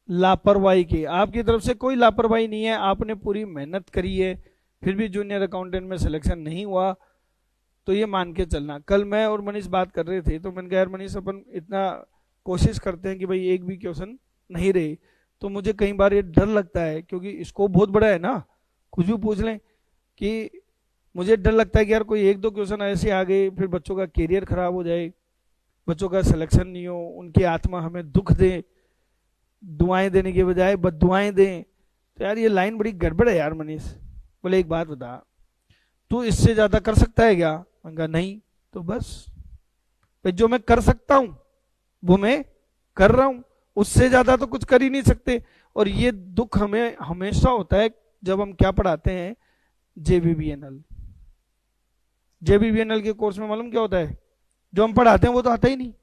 लापरवाही के, आपकी तरफ से कोई लापरवाही नहीं है, आपने पूरी मेहनत करी है, फिर भी जूनियर अकाउंटेंट में सिलेक्शन नहीं हुआ, तो ये मान के चलना। कल मैं और मनीष बात कर रहे थे, तो मैंने कहा यार मनीष अपन इतना कोशिश करते हैं कि भाई एक भी क्वेश्चन नहीं रहे, तो मुझे कई बार ये डर लगता है, क्योंकि स्कोप बहुत बड़ा है ना, कुछ भी पूछ लें, कि मुझे डर लगता है कि यार कोई एक दो क्वेश्चन ऐसे आ गए, फिर बच्चों का कैरियर खराब हो जाए, बच्चों का सिलेक्शन नहीं हो, उनकी आत्मा हमें दुख दे, दुआएं देने के बजाय बददुआएं दें। तो यार ये लाइन बड़ी गड़बड़ है यार मनीष। बोले एक बात बता, तू इससे ज्यादा कर सकता है क्या? मैंने कहा नहीं, तो बस जो मैं कर सकता हूं वो मैं कर रहा हूं, उससे ज्यादा तो कुछ कर ही नहीं सकते। और ये दुख हमें हमेशा होता है जब हम क्या पढ़ाते हैं, जेबीबीएनएल। जेबीबीएनएल के कोर्स में मालूम क्या होता है, जो हम पढ़ाते हैं वो तो आता ही नहीं,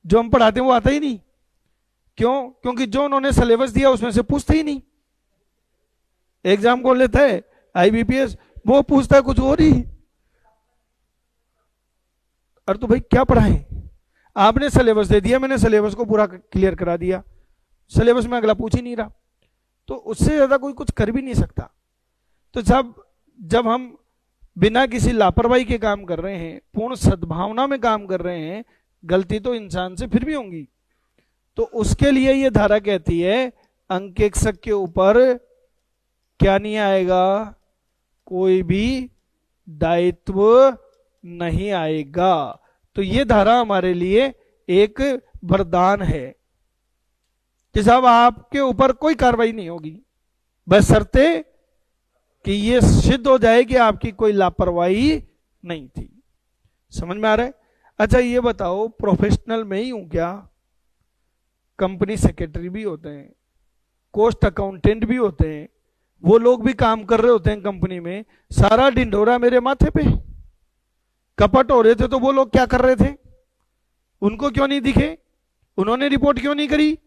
जो हम पढ़ाते हैं वो आता ही नहीं। क्यों? क्योंकि जो उन्होंने सिलेबस दिया उसमें से पूछते ही नहीं। एग्जाम कौन लेता है? आईबीपीएस, वो पूछता है कुछ और ही। अरे तो भाई क्या पढ़ाएं, आपने सिलेबस दे दिया, मैंने सिलेबस को पूरा क्लियर करा दिया, सिलेबस में अगला पूछ ही नहीं रहा, तो उससे ज्यादा कोई कुछ कर भी नहीं सकता। तो जब हम बिना किसी लापरवाही के काम कर रहे हैं, पूर्ण सद्भावना में काम कर रहे हैं, गलती तो इंसान से फिर भी होंगी, तो उसके लिए ये धारा कहती है अंकेक्षक के ऊपर क्या नहीं आएगा, कोई भी दायित्व नहीं आएगा। तो ये धारा हमारे लिए एक वरदान है कि साहब आपके ऊपर कोई कार्रवाई नहीं होगी, बशर्ते कि ये सिद्ध हो जाए कि आपकी कोई लापरवाही नहीं थी। समझ में आ रहा है? अच्छा ये बताओ, प्रोफेशनल में ही हूं क्या? कंपनी सेक्रेटरी भी होते हैं, कॉस्ट अकाउंटेंट भी होते हैं, वो लोग भी काम कर रहे होते हैं कंपनी में, सारा ढिंढोरा मेरे माथे पे। कपट हो रहे थे तो वो लोग क्या कर रहे थे, उनको क्यों नहीं दिखे, उन्होंने रिपोर्ट क्यों नहीं करी?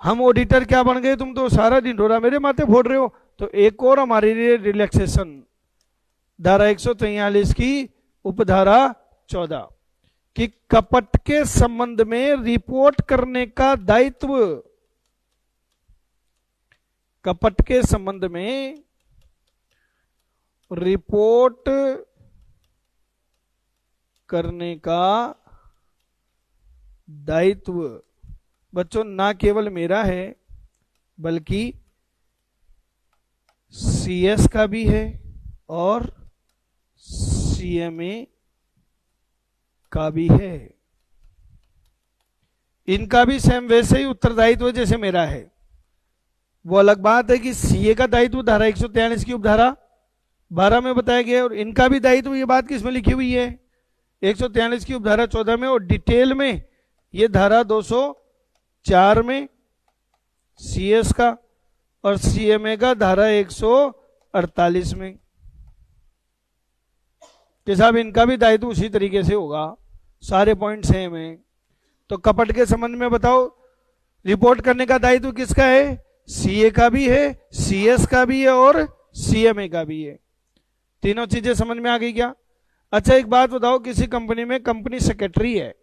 हम ऑडिटर क्या बन गए, तुम तो सारा ढिंढोरा मेरे माथे फोड़ रहे हो। तो एक और हमारे लिए रिलैक्सेशन, धारा 143 की उपधारा 14 कि कपट के संबंध में रिपोर्ट करने का दायित्व, कपट के संबंध में रिपोर्ट करने का दायित्व बच्चों ना केवल मेरा है, बल्कि सीएस का भी है और सीएमए का भी है। इनका भी सेम वैसे ही उत्तरदायित्व जैसे मेरा है। वो अलग बात है कि सीए का दायित्व धारा 143 की उपधारा 12 में बताया गया है, और इनका भी दायित्व ये बात किसमें लिखी हुई है, 143 की उपधारा 14 में, और डिटेल में ये धारा 204 में सीएस का, और सीएमए का धारा 148 में। कि साहब इनका भी दायित्व उसी तरीके से होगा, सारे पॉइंट सेम है। तो कपट के संबंध में बताओ, रिपोर्ट करने का दायित्व किसका है? सीए का भी है, सीएस का भी है और सीएमए का भी है। तीनों चीजें समझ में आ गई क्या? अच्छा एक बात बताओ, किसी कंपनी में कंपनी सेक्रेटरी है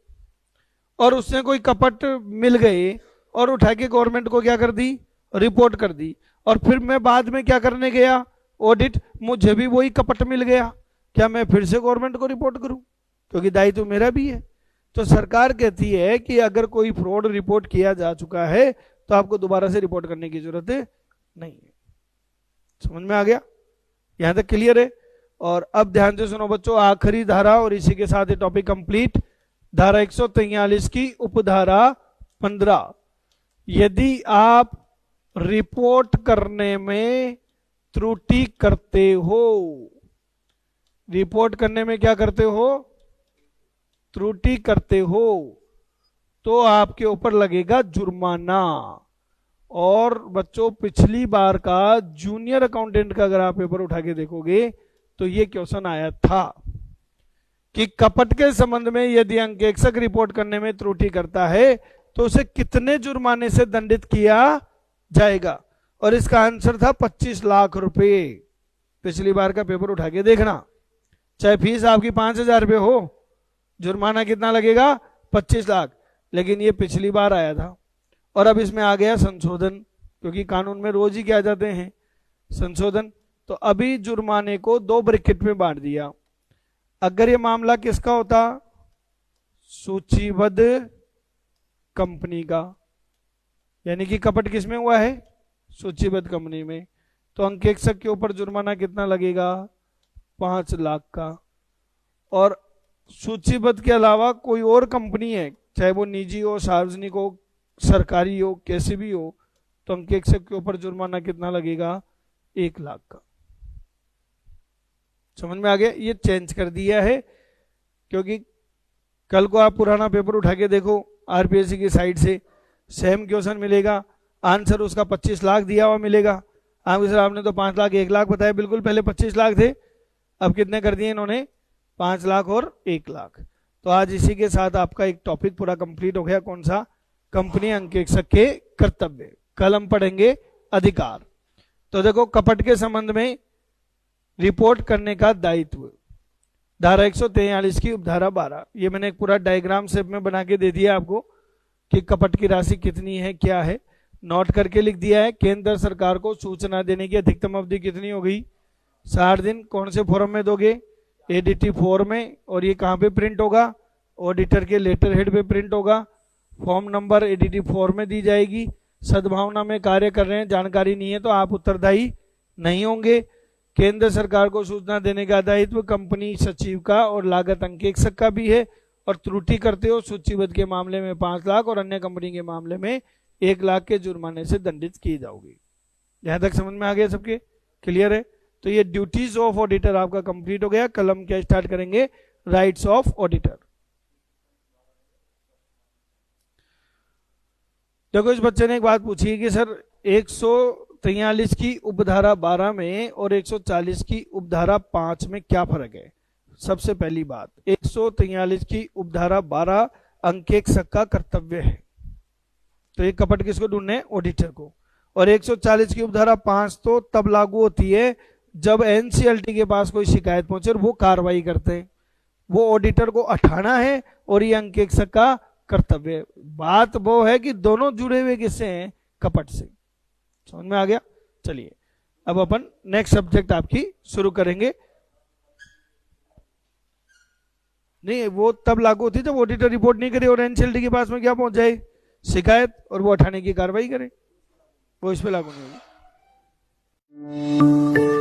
और उसने कोई कपट मिल गए और उठा के गवर्नमेंट को क्या कर दी, रिपोर्ट कर दी, और फिर मैं बाद में क्या करने गया, ऑडिट, मुझे भी वही कपट मिल गया, क्या मैं फिर से गवर्नमेंट को रिपोर्ट करूं? क्योंकि दायित्व तो मेरा भी है। तो सरकार कहती है कि अगर कोई फ्रॉड रिपोर्ट किया जा चुका है तो आपको दोबारा से रिपोर्ट करने की जरूरत नहीं है। समझ में आ गया? यहां तक क्लियर है? और अब ध्यान से सुनो बच्चों, आखिरी धारा और इसी के साथ ये टॉपिक कंप्लीट। धारा 143 की उपधारा 15, यदि आप रिपोर्ट करने में त्रुटि करते हो, रिपोर्ट करने में क्या करते हो, त्रुटि करते हो, तो आपके ऊपर लगेगा जुर्माना। और बच्चों पिछली बार का जूनियर अकाउंटेंट का अगर आप पेपर उठा के देखोगे तो ये क्वेश्चन आया था कि कपट के संबंध में यदि अंकेक्षक रिपोर्ट करने में त्रुटि करता है तो उसे कितने जुर्माने से दंडित किया जाएगा, और इसका आंसर था 25 लाख रुपए। पिछली बार का पेपर उठा के देखना, चाहे फीस आपकी 5,000 रुपये हो, जुर्माना कितना लगेगा, 25 लाख। लेकिन ये पिछली बार आया था और अब इसमें आ गया संशोधन, क्योंकि कानून में रोज ही क्या जाते हैं, संशोधन। तो अभी जुर्माने को 2 ब्रैकेट में बांट दिया। अगर ये मामला किसका होता, सूचीबद्ध कंपनी का, यानी कि कपट किसमें हुआ है, सूचीबद्ध कंपनी में, तो अंकेक्षक के ऊपर जुर्माना कितना लगेगा, 5 लाख का। और सूचीबद्ध के अलावा कोई और कंपनी है, चाहे वो निजी हो, सार्वजनिक हो, सरकारी हो, कैसी भी हो, तो अंकेक्षक के ऊपर जुर्माना कितना लगेगा, 1 लाख का। समझ में आ गया? ये चेंज कर दिया है, क्योंकि कल को आप पुराना पेपर उठा के देखो आरपीएससी की साइड से, सेम क्वेश्चन मिलेगा, आंसर उसका 25 लाख दिया हुआ मिलेगा। आपके सर आपने तो 5 लाख 1 लाख बताया, बिल्कुल पहले 25 लाख थे, अब कितने कर दिए इन्होंने, 5 लाख और 1 लाख। तो आज इसी के साथ आपका एक टॉपिक पूरा कंप्लीट हो गया। कौन सा? कंपनी अंकेक्षक के कर्तव्य। कल हम पढ़ेंगे अधिकार। तो देखो कपट के संबंध में रिपोर्ट करने का दायित्व, धारा 143 की उपधारा 12, ये मैंने एक पूरा डायग्राम शेप में बना के दे दिया आपको कि कपट की राशि कितनी है, क्या है, नोट करके लिख दिया है। केंद्र सरकार को सूचना देने की अधिकतम अवधि कितनी हो गई, 60 दिन। कौन से फॉर्म में दोगे, एडीटी फॉर्म में, और ये कहाँ पे प्रिंट होगा, ऑडिटर के लेटर हेड पे प्रिंट होगा। फॉर्म नंबर एडीटी फॉर्म में दी जाएगी। सद्भावना में कार्य कर रहे हैं, जानकारी नहीं है तो आप उत्तरदायी नहीं होंगे। केंद्र सरकार को सूचना देने का दायित्व कंपनी सचिव का और लागत अंकेक्षक का भी है, और त्रुटि करते हो सूचीबद्ध के मामले में 5 लाख और अन्य कंपनी के मामले में 1 लाख के जुर्माने से दंडित किए जाओगे। यहां तक समझ में आ गया सबके, क्लियर है? तो ये ड्यूटीज ऑफ ऑडिटर आपका कंप्लीट हो गया। कल हम क्या स्टार्ट करेंगे, राइट्स ऑफ ऑडिटर। देखो इस बच्चे ने एक बात पूछी है कि सर 143 की उपधारा 12 में और 140 की उपधारा 5 में क्या फर्क है। सबसे पहली बात, 143 की उपधारा 12 अंकेक्षक का कर्तव्य है, तो ये कपट किसको ढूंढने, ऑडिटर को। और 140 की उपधारा 5 तो तब लागू होती है जब एनसीएलटी के पास कोई शिकायत पहुंचे और वो कार्रवाई करते हैं, वो ऑडिटर को हटाना है और ये अंकेक्षक का कर्तव्य है। बात वो है कि दोनों जुड़े हुए किससे हैं, कपट से। समझ में आ गया? चलिए अब अपन नेक्स्ट सब्जेक्ट आपकी शुरू करेंगे। नहीं, वो तब लागू होती जब ऑडिटर रिपोर्ट नहीं करे और एनसीएलटी के पास में क्या पहुंच जाए, शिकायत, और वो हटाने की कार्रवाई करे, वो इस पे लागू नहीं होगी।